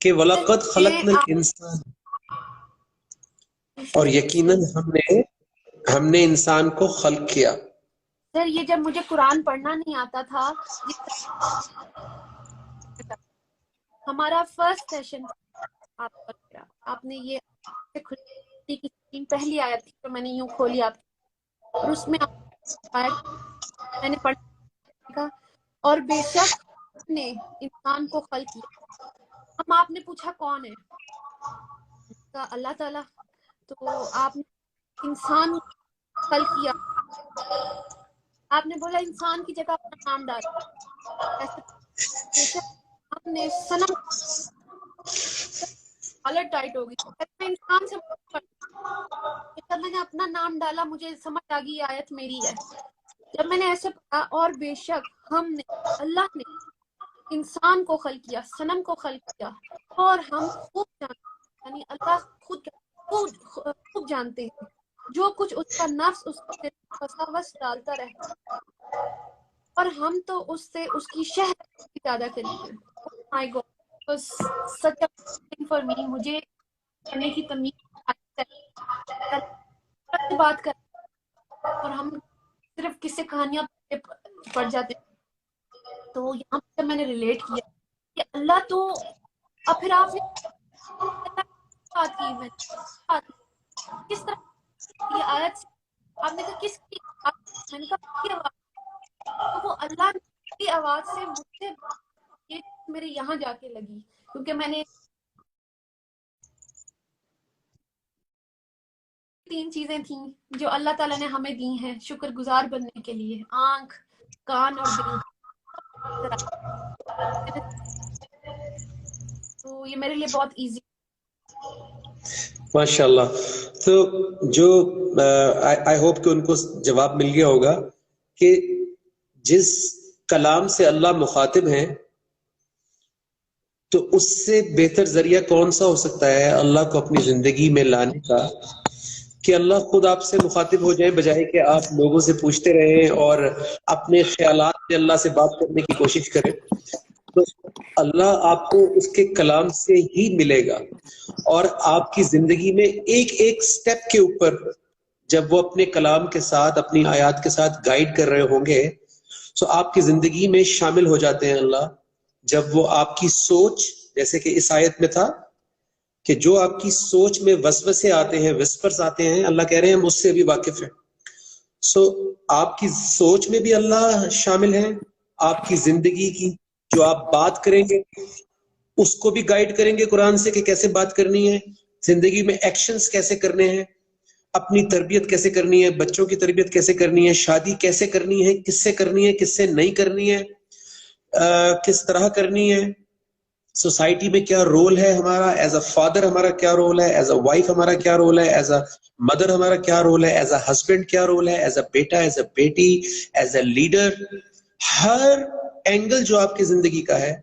کہ وَلَقَدْ خَلَقْنَا الْإِنسَانَ، اور یقیناً ہم نے انسان کو خلق کیا. سر یہ جب مجھے قرآن پڑھنا نہیں آتا تھا، ہمارا فرسٹ سیشن آپ نے یہ پہلی آیت تھی تو میں نے یوں کھولی آپ اور اس میں میں نے پڑھا اور بے شک نے انسان کو خلق کیا. ہم آپ نے پوچھا کون ہے؟ اللہ تعالیٰ. تو آپ نے انسان خلق کیا، آپ نے بولا انسان کی جگہ اپنا نام ڈالا. ایسے بے شک آپ نے صنم کالر ٹائٹ ہو گئی. میں انسان سے میں نے اپنا نام ڈالا، مجھے سمجھ آ گئی آیت میری ہے. جب میں نے ایسے پڑھا اور بے شک ہم نے اللہ نے انسان کو خلق کیا، صنم کو خلق کیا، اور ہم خوب جانتے یعنی اللہ خوب جانتے ہیں جو کچھ اس کا نفس اس کو وساوس ڈالتا رہتا، اور ہم تو اس سے اس کی شہد زیادہ قریب ہیں. مائی گاڈ سچ فار می. مجھے پڑھنے کی تمیز بات کر اور ہم صرف قصے کہانیاں پڑھ جاتے ہیں. تو یہاں پہ میں نے ریلیٹ کیا کہ اللہ تو اب پھر آپ نے بات کی میں کس طرح یہ آیت آپ نے کہا کس کی، میں نے کہا کی آواز، تو وہ اللہ کی آواز سے مجھے یہ میرے یہاں جا کے لگی کیونکہ میں نے 3 چیزیں تھیں جو اللہ تعالیٰ نے ہمیں دی ہیں شکر گزار بننے کے لیے: آنکھ، کان اور دل. تو یہ میرے لیے بہت ایزی. ماشاء اللہ. تو جو آئی ہوپ کہ ان کو جواب مل گیا ہوگا کہ جس کلام سے اللہ مخاطب ہیں تو اس سے بہتر ذریعہ کون سا ہو سکتا ہے اللہ کو اپنی زندگی میں لانے کا کہ اللہ خود آپ سے مخاطب ہو جائے، بجائے کہ آپ لوگوں سے پوچھتے رہیں اور اپنے خیالات سے اللہ سے بات کرنے کی کوشش کریں. تو اللہ آپ کو اس کے کلام سے ہی ملے گا، اور آپ کی زندگی میں ایک ایک سٹیپ کے اوپر جب وہ اپنے کلام کے ساتھ اپنی آیات کے ساتھ گائیڈ کر رہے ہوں گے تو آپ کی زندگی میں شامل ہو جاتے ہیں اللہ. جب وہ آپ کی سوچ، جیسے کہ اس آیت میں تھا کہ جو آپ کی سوچ میں وسوسے آتے ہیں، وسپرز آتے ہیں، اللہ کہہ رہے ہیں ہم اس سے بھی واقف ہیں. سو آپ کی سوچ میں بھی اللہ شامل ہے، آپ کی زندگی کی جو آپ بات کریں گے اس کو بھی گائیڈ کریں گے قرآن سے کہ کیسے بات کرنی ہے، زندگی میں ایکشنز کیسے کرنے ہیں، اپنی تربیت کیسے کرنی ہے، بچوں کی تربیت کیسے کرنی ہے، شادی کیسے کرنی ہے، کس سے کرنی ہے، کس سے نہیں کرنی ہے، کس طرح کرنی ہے، سوسائٹی میں کیا رول ہے ہمارا، ایز اے فادر ہمارا کیا رول ہے، ایز اے وائف ہمارا کیا رول ہے، ایز اے مدر ہمارا کیا رول ہے، ایز اے ہسبینڈ کیا رول ہے، ایز اے بیٹا، ایز اے بیٹی، ایز اے لیڈر. ہر اینگل جو آپ کی زندگی کا ہے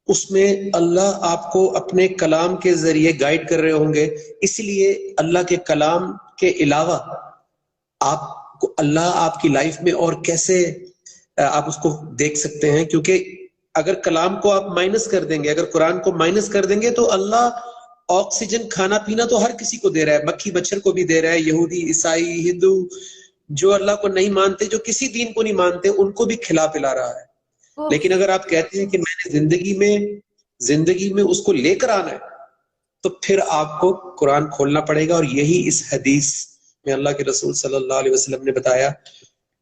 اس میں اللہ آپ کو اپنے کلام کے ذریعے گائیڈ کر رہے ہوں گے. اس لیے اللہ کے کلام کے علاوہ آپ کو اللہ آپ کی لائف میں اور کیسے آپ اس کو دیکھ سکتے ہیں، کیونکہ اگر کلام کو آپ مائنس کر دیں گے، اگر قرآن کو مائنس کر دیں گے تو اللہ آکسیجن کھانا پینا تو ہر کسی کو دے رہا ہے، مکھی مچھر کو بھی دے رہا ہے، یہودی عیسائی ہندو جو اللہ کو نہیں مانتے، جو کسی دین کو نہیں مانتے، ان کو بھی کھلا پلا رہا ہے. لیکن اگر آپ کہتے ہیں کہ میں نے زندگی میں اس کو لے کر آنا ہے تو پھر آپ کو قرآن کھولنا پڑے گا. اور یہی اس حدیث میں اللہ کے رسول صلی اللہ علیہ وسلم نے بتایا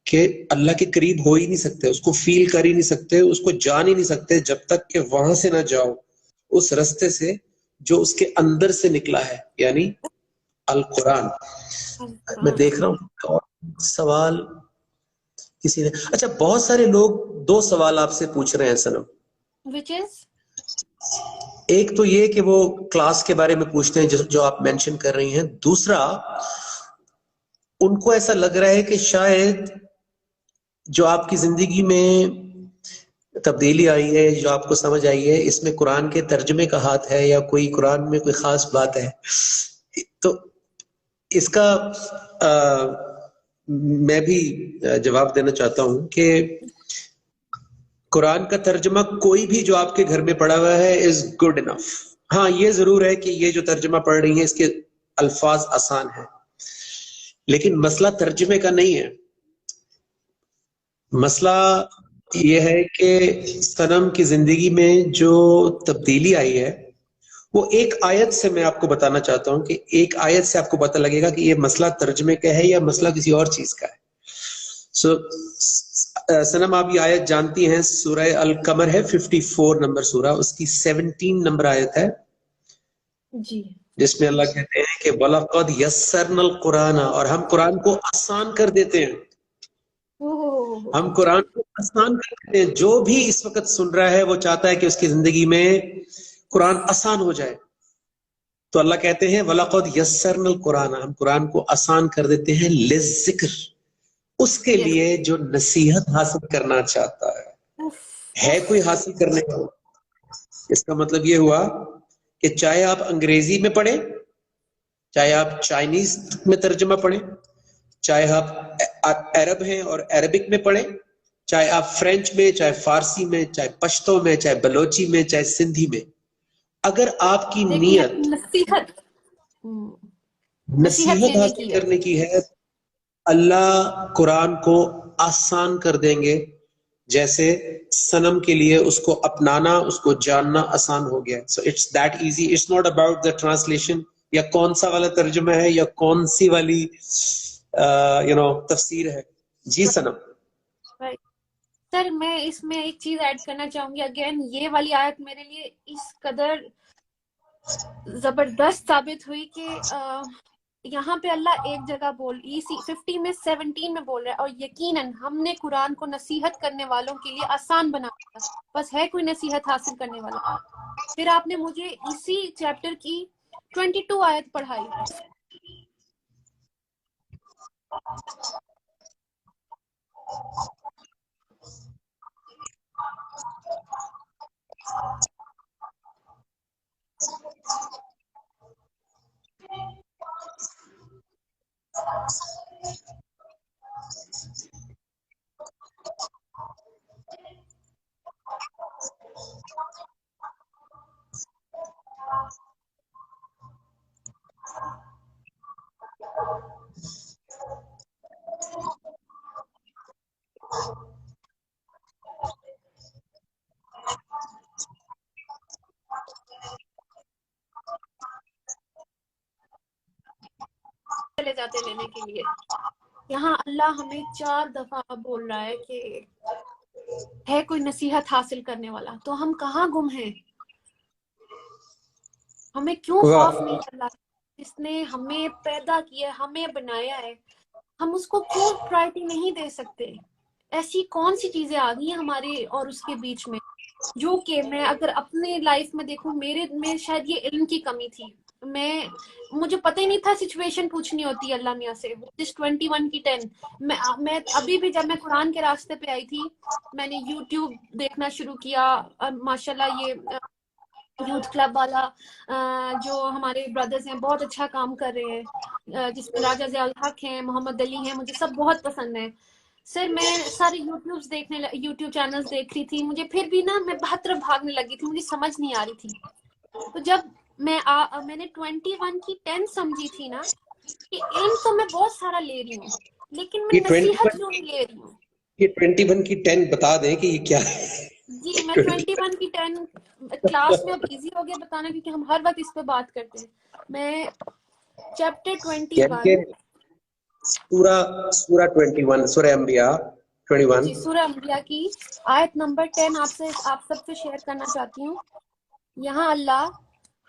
کہ اللہ کے قریب ہو ہی نہیں سکتے، اس کو فیل کر ہی نہیں سکتے، اس کو جان ہی نہیں سکتے جب تک کہ وہاں سے نہ جاؤ اس رستے سے جو اس کے اندر سے نکلا ہے، یعنی القرآن. میں دیکھ رہا ہوں سوال کسی نے، اچھا بہت سارے لوگ 2 سوال آپ سے پوچھ رہے ہیں سنم. which is ایک تو یہ کہ وہ کلاس کے بارے میں پوچھتے ہیں جو آپ مینشن کر رہی ہیں، دوسرا ان کو ایسا لگ رہا ہے کہ شاید جو آپ کی زندگی میں تبدیلی آئی ہے، جو آپ کو سمجھ آئی ہے، اس میں قرآن کے ترجمے کا ہاتھ ہے یا کوئی قرآن میں کوئی خاص بات ہے. تو اس کا میں بھی جواب دینا چاہتا ہوں کہ قرآن کا ترجمہ کوئی بھی جو آپ کے گھر میں پڑا ہوا ہے از گڈ انف. ہاں یہ ضرور ہے کہ یہ جو ترجمہ پڑھ رہی ہیں اس کے الفاظ آسان ہیں، لیکن مسئلہ ترجمے کا نہیں ہے، مسئلہ یہ ہے کہ صنم کی زندگی میں جو تبدیلی آئی ہے وہ ایک آیت سے میں آپ کو بتانا چاہتا ہوں کہ ایک آیت سے آپ کو پتہ لگے گا کہ یہ مسئلہ ترجمے کا ہے یا مسئلہ کسی اور چیز کا ہے. سو صنم آپ یہ آیت جانتی ہیں، سورہ القمر ہے 54 نمبر سورہ، اس کی 17 نمبر آیت ہے جی، جس میں اللہ کہتے ہیں کہ وَلَقَدْ يَسَّرْنَا الْقُرْآنَ، اور ہم قرآن کو آسان کر دیتے ہیں، ہم قرآن کو آسان کر دیتے ہیں. جو بھی اس وقت سن رہا ہے وہ چاہتا ہے کہ اس کی زندگی میں قرآن آسان ہو جائے، تو اللہ کہتے ہیں وَلَقَدْ يَسَّرْنَا الْقُرْآنَ، ہم قرآن کو آسان کر دیتے ہیں لِلذِّکْر، اس کے لیے جو نصیحت حاصل کرنا چاہتا ہے کوئی حاصل کرنے کا. اس کا مطلب یہ ہوا کہ چاہے آپ انگریزی میں پڑھیں، چاہے آپ چائنیز میں ترجمہ پڑھیں، چاہے آپ عرب ہیں اور عربک میں پڑھیں، چاہے آپ فرینچ میں، چاہے فارسی میں، چاہے پشتو میں، چاہے بلوچی میں، چاہے سندھی میں، اگر آپ کی نیت نصیحت حاصل کرنے کی ہے، اللہ قرآن کو آسان کر دیں گے. جیسے صنم کے لیے اس کو اپنانا، اس کو جاننا آسان ہو گیا. So it's that easy. It's not about the translation یا کون سا والا ترجمہ ہے یا کون سی والی تفسیر ہے. جی صنم. سر میں اس میں ایک چیز ایڈ کرنا چاہوں گی. اگین یہ والی آیت میرے لیے اس قدر زبردست ثابت ہوئی کہ یہاں پہ اللہ ایک جگہ 50 میں 17 میں بول رہا ہے، اور یقیناً ہم نے قرآن کو نصیحت کرنے والوں کے لیے آسان بنا دیا، بس ہے کوئی نصیحت حاصل کرنے والا. پھر آپ نے مجھے اسی چیپٹر کی 22 آیت پڑھائی. چلے جاتے لینے کے لیے. یہاں اللہ ہمیں 4 دفعہ بول رہا ہے کہ ہے کوئی نصیحت حاصل کرنے والا. تو ہم کہاں گم ہیں؟ ہمیں کیوں خوف نہیں چلا؟ جس نے ہمیں پیدا کیا، ہمیں بنایا ہے، ہم اس کو کیوں پرائرٹی نہیں دے سکتے؟ ایسی کون سی چیزیں آ گئی ہیں ہمارے اور اس کے بیچ میں، جو کہ میں اگر اپنے لائف میں دیکھوں، میرے میں شاید یہ علم کی کمی تھی. مجھے پتہ ہی نہیں تھا سچویشن پوچھنی ہوتی ہے اللہ میاں سے. 21 کی 10 میں ابھی بھی جب میں قرآن کے راستے پہ آئی تھی، میں نے یوٹیوب دیکھنا شروع کیا. ماشاءاللہ یہ یوتھ کلب والا جو ہمارے بردرز ہیں بہت اچھا کام کر رہے ہیں، جس میں راجہ ضیاء الحق ہیں، محمد علی ہیں، مجھے سب بہت پسند ہیں. سر میں سارے یوٹیوب چینلز دیکھ رہی تھی، مجھے پھر بھی میں بہت طرف بھاگنے لگی تھی، مجھے سمجھ نہیں آ رہی تھی. تو جب میں نے 21 کی 10 سمجھی تھی نا، کہ علم تو میں بہت سارا لے رہی ہوں، لیکن میں نصیحت جو نہیں لے رہی ہوں. یہ 21 کی 10 بتا دیں کہ یہ کیا ہے. جی میں 21 کی 10 کلاس میں اب ایزی ہو گیا بتانا، کیونکہ ہم ہر وقت اس پہ بات کرتے ہیں. میں چیپٹر 21 سورہ 21 سورہ انبیاء 21 جی سورہ انبیاء کی آیت نمبر 10 آپ سب سے شیئر کرنا چاہتی ہوں. یہاں اللہ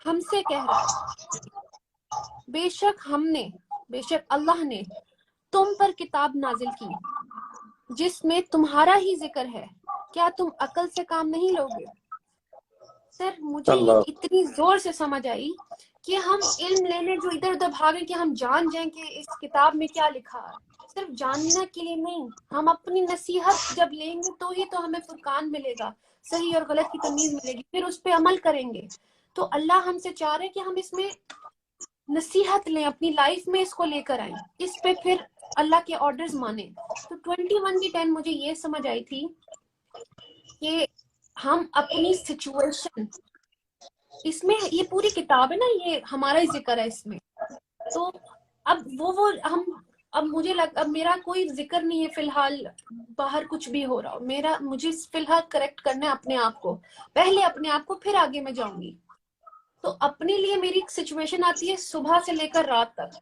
ہم سے کہہ رہا ہے، بے شک اللہ نے تم پر کتاب نازل کی جس میں تمہارا ہی ذکر ہے، کیا تم عقل سے کام نہیں لوگے؟ سر مجھے یہ اللہ. اتنی زور سے سمجھ آئی کہ ہم علم لینے جو ادھر ادھر بھاگیں کہ ہم جان جائیں کہ اس کتاب میں کیا لکھا ہے. صرف جاننے کے لیے نہیں، ہم اپنی نصیحت جب لیں گے تو ہی تو ہمیں فرقان ملے گا، صحیح اور غلط کی تمیز ملے گی، پھر اس پہ عمل کریں گے. تو اللہ ہم سے چاہ رہے کہ ہم اس میں نصیحت لیں، اپنی لائف میں اس کو لے کر آئیں، اس پہ پھر اللہ کے آرڈرز مانیں. تو 21 کی 10 مجھے یہ سمجھ آئی تھی کہ ہم اپنی سچویشن اس میں یہ پوری کتاب ہے نا، یہ ہمارا ہی ذکر ہے اس میں. تو اب وہ ہم اب اب میرا کوئی ذکر نہیں ہے فی الحال باہر کچھ بھی ہو رہا ہو. مجھے فی الحال کریکٹ کرنا ہے اپنے آپ کو، پہلے اپنے آپ کو، پھر آگے میں جاؤں گی. تو اپنے لیے میری ایک سچویشن آتی ہے صبح سے لے کر رات تک،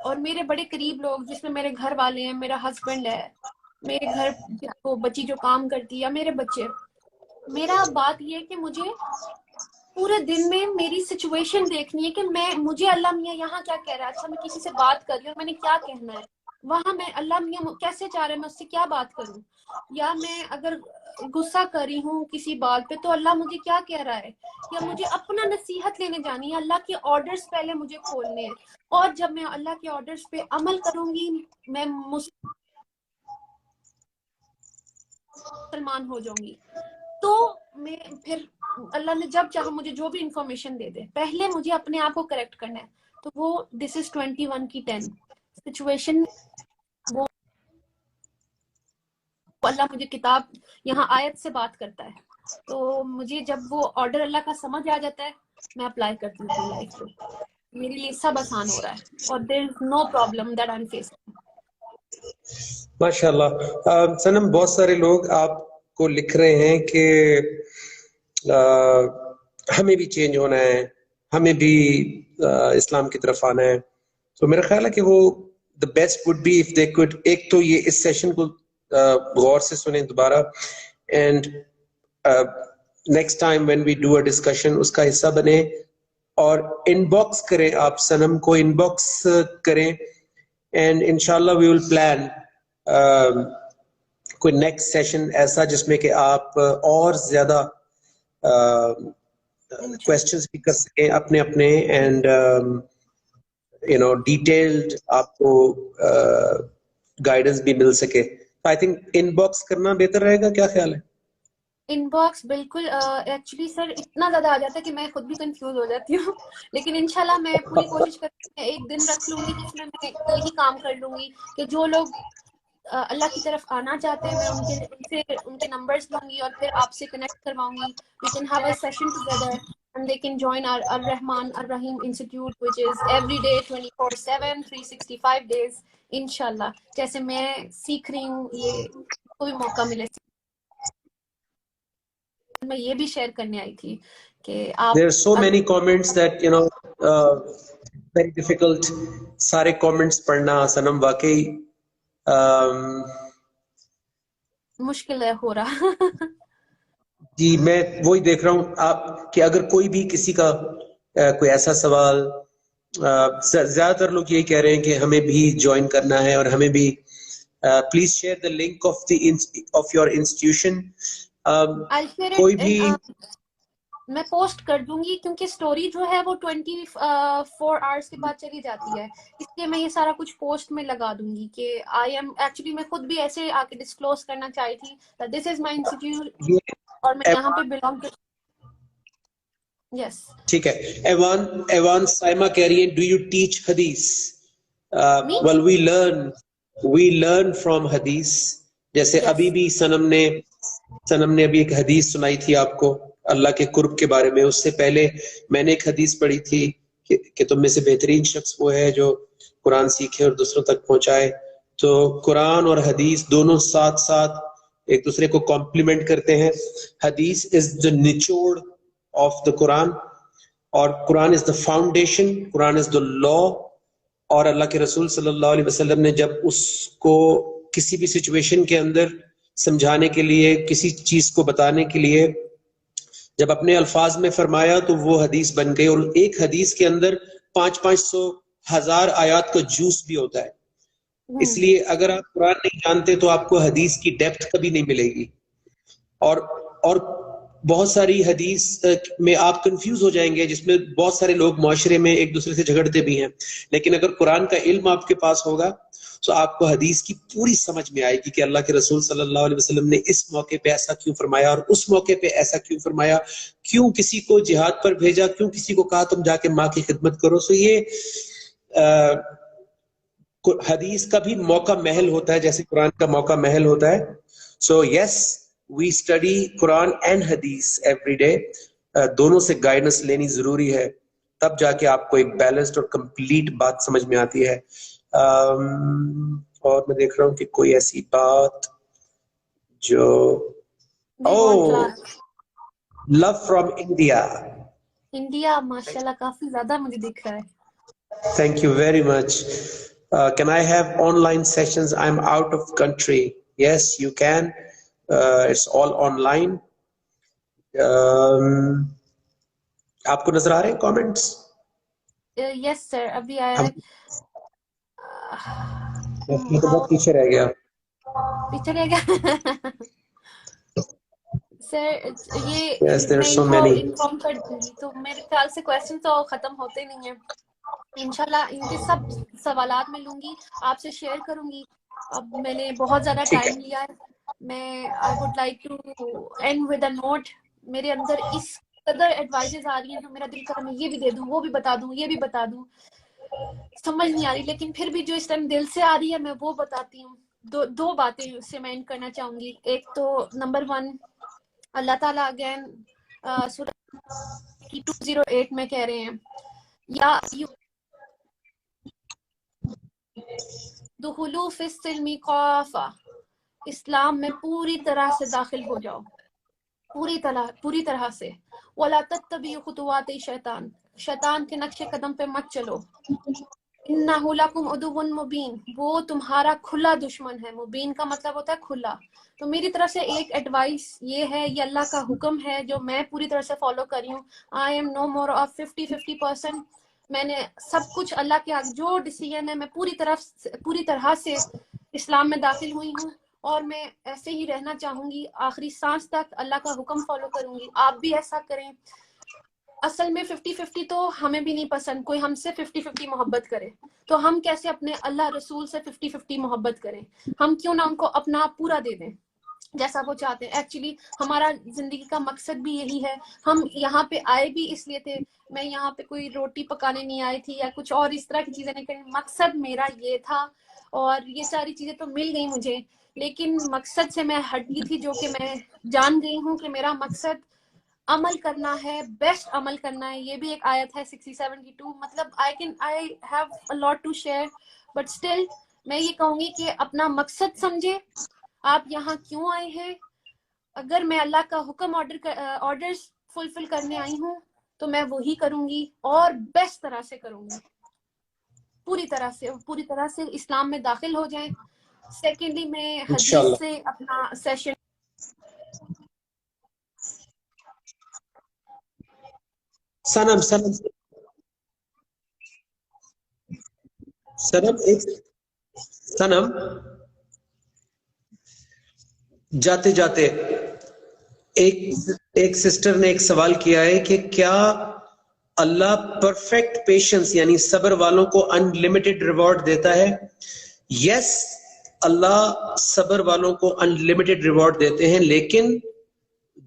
اور میرے بڑے قریب لوگ جس میں میرے گھر والے ہیں، میرا ہسبینڈ ہے، میرے گھر وہ بچی جو کام کرتی ہے، یا میرے بچے. میرا بات یہ ہے کہ مجھے پورے دن میں میری سچویشن دیکھنی ہے کہ مجھے اللہ میاں یہاں کیا کہہ رہا ہے. اچھا میں کسی سے بات کر رہی ہوں اور میں نے کیا کہنا ہے وہاں، میں اللہ میاں کیسے چاہ رہے میں اس سے کیا بات کروں. یا میں اگر غصہ کر رہی ہوں کسی بات پہ تو اللہ مجھے کیا کہہ رہا ہے. یا مجھے اپنا نصیحت لینے جانی ہے، اللہ کے آرڈرز پہلے مجھے کھولنے ہیں، اور جب میں اللہ کے آرڈرز پہ عمل کروں گی میں مسلمان ہو جاؤں گی. تو میں پھر اللہ نے جب چاہا مجھے جو بھی انفارمیشن دے دے، پہلے مجھے اپنے آپ کو کریکٹ کرنا ہے. تو وہ دس از 21 کی 10 سچویشن. وہ اللہ مجھے کتاب یہاں آیت سے بات کرتا ہے، تو مجھے جب وہ آرڈر اللہ کا سمجھ آ جاتا ہے میں اپلائی کرتی ہوں اپنی لائف پہ. میرے لیے سب آسان ہو رہا ہے، اور there is no problem that I am facing. ماشاء اللہ. صنم بہت سارے لوگ آپ کو لکھ رہے ہیں کہ ہمیں بھی چینج ہونا ہے، ہمیں بھی اسلام کی طرف آنا ہے. تو میرا خیال ہے کہ وہ the best would be if they could ایک تو یہ اس سیشن کو غور سے سنیں دوبارہ، and next time when we do a discussion اس کا حصہ بنے، اور ان باکس کریں، آپ صنم کو ان باکس کریں، اینڈ انشاءاللہ we will plan کوئی نیکسٹ سیشن ایسا جس میں کہ آپ اور زیادہ کویسچنز بھی کر سکیں اپنے اپنے، اینڈ ڈیٹیلڈ آپ کو گائیڈنس بھی مل سکے. آئی تھنک ان باکس کرنا بہتر رہے گا، کیا خیال ہے؟ ان باکس بالکل. ایکچولی سر اتنا زیادہ آ جاتا ہے کہ میں خود بھی کنفیوز ہو جاتی ہوں لیکن انشاءاللہ میں پوری کوشش کرتی ہوں، ایک دن رکھ لوں گی جس میں یہی کام کر لوں گی کہ جو لوگ اللہ کی طرف آنا چاہتے ہیں میں ان کے نمبرز لوں گی اور پھر آپ سے کنیکٹ کرواؤں گی. We can have a session together and they can join our Ar-Rahman Ar-Rahim Institute which is every day 24/7 365 days انشاءاللہ. جیسے میں سیکھ رہی ہوں، یہ کوئی موقع ملے میں یہ بھی شیئر کرنے آئی تھی کہ آپ There are so many comments that very difficult سارے comments پڑھنا صنم واقعی مشکل ہے ہو رہا. جی میں وہی دیکھ رہا ہوں آپ کہ اگر کوئی بھی کسی کا کوئی ایسا سوال، زیادہ تر لوگ یہی کہہ رہے ہیں کہ ہمیں بھی جوائن کرنا ہے، اور ہمیں بھی please share the link of your institution. کوئی بھی میں پوسٹ کر دوں گی کیونکہ سٹوری جو ہے وہ 24 آورس کے بعد چلی جاتی ہے، اس لیے میں یہ سارا کچھ پوسٹ میں لگا دوں گی کہ آئی ایم ایکچولی میں خود بھی ایسے آ کے ڈسکلوز کرنا چاہی تھی دس از مائی انسٹیٹیوٹ اور میں یہاں پہ بلانگ کر. یس ٹھیک ہے. ایوان سائمہ کہہ رہی ہے ڈو یو ٹیچ حدیث؟ well we learn from حدیث. جیسے ابھی بھی صنم نے ابھی ایک حدیث سنائی تھی آپ کو اللہ کے قرب کے بارے میں. اس سے پہلے میں نے ایک حدیث پڑھی تھی کہ تم میں سے بہترین شخص وہ ہے جو قرآن سیکھے اور دوسروں تک پہنچائے. تو قرآن اور حدیث دونوں ساتھ ساتھ ایک دوسرے کو کمپلیمنٹ کرتے ہیں. حدیث از دا نچوڑ آف دا قرآن، اور قرآن از دا فاؤنڈیشن، قرآن از دا لا. اور اللہ کے رسول صلی اللہ علیہ وسلم نے جب اس کو کسی بھی سچویشن کے اندر سمجھانے کے لیے، کسی چیز کو بتانے کے لیے جب اپنے الفاظ میں فرمایا تو وہ حدیث بن گئی. اور ایک حدیث کے اندر 500 1000 آیات کا جوس بھی ہوتا ہے. اس لیے اگر آپ قرآن نہیں جانتے تو آپ کو حدیث کی ڈیپتھ کبھی نہیں ملے گی، اور بہت ساری حدیث میں آپ کنفیوز ہو جائیں گے، جس میں بہت سارے لوگ معاشرے میں ایک دوسرے سے جھگڑتے بھی ہیں. لیکن اگر قرآن کا علم آپ کے پاس ہوگا تو آپ کو حدیث کی پوری سمجھ میں آئے گی کہ اللہ کے رسول صلی اللہ علیہ وسلم نے اس موقع پہ ایسا کیوں فرمایا اور اس موقع پہ ایسا کیوں فرمایا، کیوں کسی کو جہاد پر بھیجا، کیوں کسی کو کہا تم جا کے ماں کی خدمت کرو. سو یہ حدیث کا بھی موقع محل ہوتا ہے جیسے قرآن کا موقع محل ہوتا ہے. سو یس we study Quran and Hadith every day. دونوں سے گائیڈنس لینی ضروری ہے, تب جا کے آپ کو ایک بیلنسڈ اور کمپلیٹ بات سمجھ میں آتی ہے. اور میں دیکھ رہا ہوں کہ کوئی ایسی بات جو لو فرام انڈیا. انڈیا ماشاءاللہ کافی زیادہ مجھے دکھ رہا ہے. Thank you very much. Can I have online sessions? I'm out of country. Yes, you can. It's all online. آپ کو نظر آ رہے ہیں کامنٹس؟ یس سر, ابھی آیا ہے. تو بہت پیچھے رہ گیا. پیچھے رہ گیا سر. یہ Yes, there are میں so ان کو many. انفارم کر دوں گی. تو میرے خیال سے کویسچن تو ختم ہوتے نہیں ہیں. انشاءاللہ ان کے سب سوالات میں لوں گی, آپ سے شیئر کروں گی. اب میں نے بہت زیادہ ٹائم لیا ہے. میں I would like to end with a note. میرے اندر اس قدر ایڈوائزز آ رہی ہیں جو میرا دل کر میں یہ بھی دے دوں, وہ بھی بتا دوں, یہ بھی بتا دوں, سمجھ نہیں آ رہی. لیکن پھر بھی جو اس ٹائم دل سے آ رہی ہے میں وہ بتاتی ہوں. دو باتیں اس سے میں اینڈ کرنا چاہوں گی. ایک تو نمبر 1, اللہ تعالیٰ اگین سورہ 208 میں کہہ رہے ہیں, یا دخلوا فی السلم کافہ, اسلام میں پوری طرح سے داخل ہو جاؤ, پوری طرح سے. ولا تتبعوا خطوات شیطان, شیطان کے نقش قدم پہ مت چلو. انہ لکم عدو مبین, وہ تمہارا کھلا دشمن ہے. مبین کا مطلب ہوتا ہے کھلا. تو میری طرف سے ایک ایڈوائس یہ ہے, یہ اللہ کا حکم ہے جو میں پوری طرح سے فالو کر رہی ہوں. I M know more of 50% میں نے سب کچھ اللہ کے آگے, جو ڈیسیژن ہے میں پوری طرح سے اسلام میں داخل ہوئی ہوں, اور میں ایسے ہی رہنا چاہوں گی آخری سانس تک. اللہ کا حکم فالو کروں گی, آپ بھی ایسا کریں. اصل میں 50-50 تو ہمیں بھی نہیں پسند, کوئی ہم سے 50-50 محبت کرے. تو ہم کیسے اپنے اللہ رسول سے 50-50 محبت کریں؟ ہم کیوں نہ ان کو اپنا آپ پورا دے دیں جیسا وہ چاہتے ہیں. ایکچولی ہمارا زندگی کا مقصد بھی یہی ہے. ہم یہاں پہ آئے بھی اس لیے تھے. میں یہاں پہ کوئی روٹی پکانے نہیں آئی تھی یا کچھ اور اس طرح کی چیزیں نہیں کریں. مقصد میرا یہ تھا, اور یہ ساری چیزیں تو مل گئی مجھے, لیکن مقصد سے میں ہٹ گئی تھی, جو کہ میں جان گئی ہوں کہ میرا مقصد عمل کرنا ہے, بیسٹ عمل کرنا ہے. یہ بھی ایک آیت ہے 60-72. مطلب I have a lot to share, but still میں یہ کہوں گی کہ اپنا مقصد سمجھے, آپ یہاں کیوں آئے ہیں. اگر میں اللہ کا حکم آرڈرز فلفل کرنے آئی ہوں تو میں وہی کروں گی, اور بیسٹ طرح سے کروں گی. پوری طرح سے اسلام میں داخل ہو جائیں. سیکنڈلی میں حدیث سے اپنا سیشن سنم جاتے جاتے ایک سسٹر نے ایک سوال کیا ہے کہ کیا اللہ پرفیکٹ پیشنس یعنی صبر والوں کو انلمیٹڈ ریوارڈ دیتا ہے؟ یس, اللہ صبر والوں کو انلمیٹڈ ریوارڈ دیتے ہیں, لیکن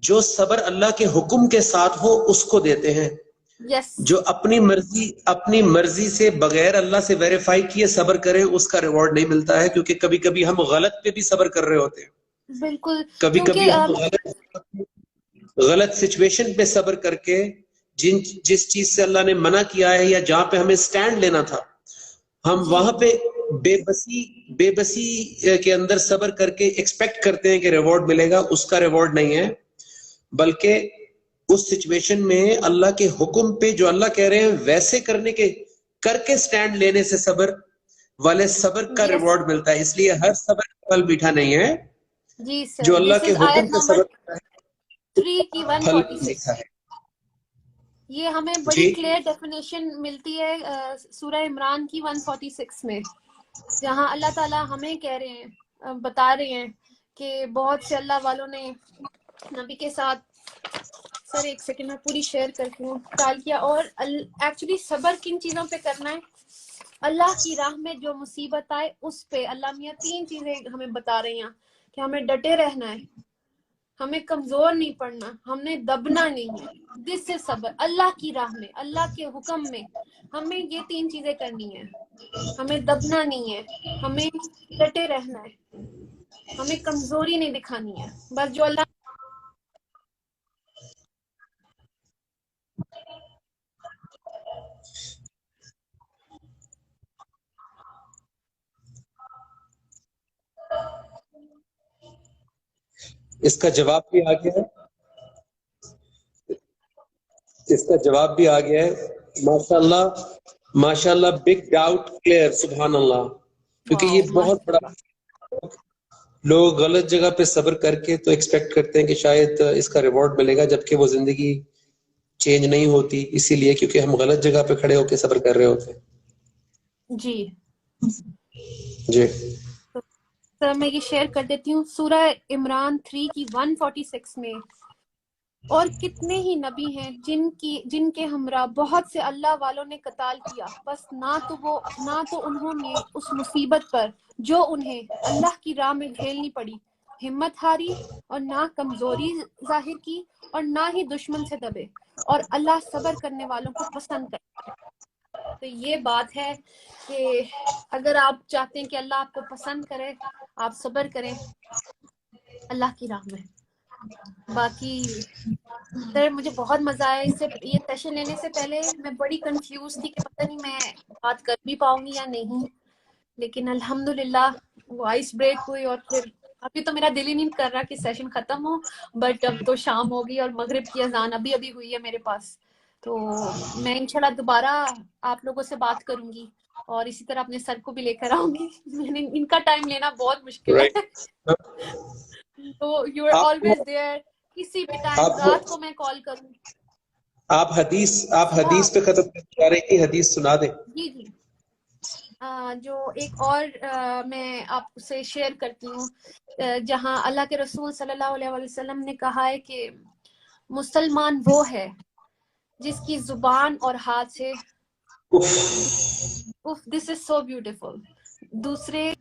جو صبر اللہ کے حکم کے ساتھ ہو اس کو دیتے ہیں. جو اپنی مرضی سے بغیر اللہ سے ویریفائی کیے صبر کریں اس کا ریوارڈ نہیں ملتا ہے, کیونکہ کبھی کبھی ہم غلط پہ بھی صبر کر رہے ہوتے ہیں. بالکل, کبھی کبھی ہم غلط سچویشن پہ صبر کر کے جس چیز سے اللہ نے منع کیا ہے یا جہاں پہ ہمیں سٹینڈ لینا تھا, ہم وہاں پہ بے بسی کے اندر صبر کر کے ایکسپیکٹ کرتے ہیں کہ ریوارڈ ملے گا. اس کا ریوارڈ نہیں ہے, بلکہ اس سچویشن میں اللہ کے حکم پہ جو اللہ کہہ رہے ہیں ویسے کر کے سٹینڈ لینے سے صبر والے صبر کا ریوارڈ ملتا ہے. اس لیے ہر صبر پھل میٹھا نہیں ہے. جی سر, جو اللہ کے حکم پہ صبر کرتا ہے 3 کی 146 ہے. یہ ہمیں بڑی کلیئر ڈیفینیشن ملتی ہے سورہ عمران کی 146 میں, جہاں اللہ تعالیٰ ہمیں کہہ رہے ہیں, بتا رہے ہیں کہ بہت سے اللہ والوں نے نبی کے ساتھ, سر ایک سیکنڈ میں پوری شیئر کرتی ہوں, ٹال کیا. اور ایکچولی صبر کن چیزوں پہ کرنا ہے؟ اللہ کی راہ میں جو مصیبت آئے اس پہ. اللہ میاں 3 چیزیں ہمیں بتا رہے ہیں کہ ہمیں ڈٹے رہنا ہے, ہمیں کمزور نہیں پڑنا, ہم نے دبنا نہیں ہے. دس از صبر. اللہ کی راہ میں, اللہ کے حکم میں ہمیں یہ 3 چیزیں کرنی ہیں. ہمیں دبنا نہیں ہے, ہمیں ڈٹے رہنا ہے, ہمیں کمزوری نہیں دکھانی ہے. بس جو اللہ اس کا جواب بھی آ گیا ہے، اس کا جواب بھی آ گیا ہے. ماشاءاللہ ماشاءاللہ، بگ ڈاؤٹ کلیئر، سبحان اللہ. کیونکہ یہ بہت بڑا، لوگ غلط جگہ پہ صبر کر کے تو ایکسپیکٹ کرتے ہیں کہ شاید اس کا ریوارڈ ملے گا، جبکہ وہ زندگی چینج نہیں ہوتی اسی لیے کیونکہ ہم غلط جگہ پہ کھڑے ہو کے صبر کر رہے ہوتے ہیں. جی جی سر میں یہ شیئر کر دیتی ہوں سورہ عمران 3 کی 146 میں، اور کتنے ہی نبی ہیں جن کے ہمراہ بہت سے اللہ والوں نے قتال کیا، بس نہ تو انہوں نے اس مصیبت پر جو انہیں اللہ کی راہ میں جھیلنی پڑی ہمت ہاری، اور نہ کمزوری ظاہر کی، اور نہ ہی دشمن سے دبے، اور اللہ صبر کرنے والوں کو پسند کرتا ہے. تو یہ بات ہے کہ اگر آپ چاہتے ہیں کہ اللہ آپ کو پسند کرے، آپ صبر کریں اللہ کی راہ میں. باقی سر مجھے بہت مزہ آیا اس سے، یہ سیشن لینے سے پہلے میں بڑی کنفیوز تھی کہ پتہ نہیں میں بات کر بھی پاؤں گی یا نہیں، لیکن الحمدللہ وہ آئس بریک ہوئی. اور پھر ابھی تو میرا دل ہی نہیں کر رہا کہ سیشن ختم ہو، بٹ اب تو شام ہوگی اور مغرب کی اذان ابھی ہوئی ہے میرے پاس. تو میں انشاءاللہ دوبارہ آپ لوگوں سے بات کروں گی، اور اسی طرح اپنے سر کو بھی لے کر آؤں گی. ان کا ٹائم لینا بہت مشکل ہے. تو یو آر آلویز دیئر، کسی بھی ٹائم، رات کو میں کال کروں. آپ حدیث پہ ختم کرنے جا رہی تھی، حدیث سنا دیں. جی جو ایک اور میں آپ سے شیئر کرتی ہوں، جہاں اللہ کے رسول صلی اللہ علیہ وسلم نے کہا ہے کہ مسلمان وہ ہے جس کی زبان اور ہاتھ سے دس از سو بیوٹیفل، دوسرے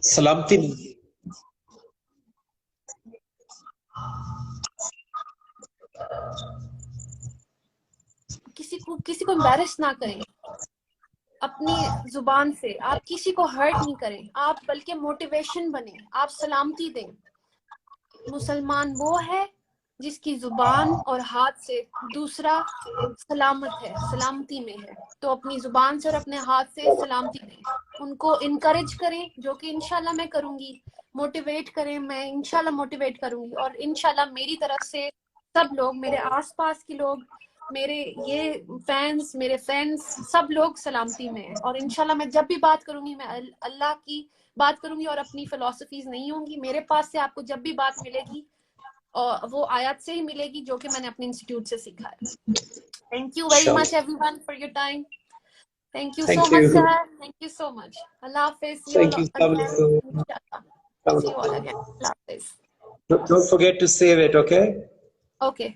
سلامتی ملتی. کسی کو امبیرس نہ کریں اپنی زبان سے، آپ کسی کو ہرٹ نہیں کریں، آپ بلکہ موٹیویشن بنیں، آپ سلامتی دیں. مسلمان وہ ہے جس کی زبان اور ہاتھ سے دوسرا سلامت ہے، سلامتی میں ہے. تو اپنی زبان سے اور اپنے ہاتھ سے سلامتی دیں، ان کو انکریج کریں، جو کہ انشاءاللہ میں کروں گی. موٹیویٹ کریں، میں انشاءاللہ موٹیویٹ کروں گی، اور انشاءاللہ میری طرف سے سب لوگ، میرے آس پاس کے لوگ، میرے یہ فینس، میرے فرینڈس، سب لوگ سلامتی میں ہیں. اور انشاءاللہ میں جب بھی بات کروں گی میں اللہ کی بات کروں گی اور اپنی فلسفیز نہیں ہوں گی. میرے پاس سے آپ کو جب بھی بات ملے گی اور وہ آیات سے ہی ملے گی جو کہ میں نے اپنے انسٹیٹیوٹ سے سیکھا ہے. Thank you very much everyone for your time. Thank you so much sir, thank you so much. اللہ حافظ. See you all again. Inshallah. See you all again. اللہ حافظ. Don't forget to save it, okay? Okay.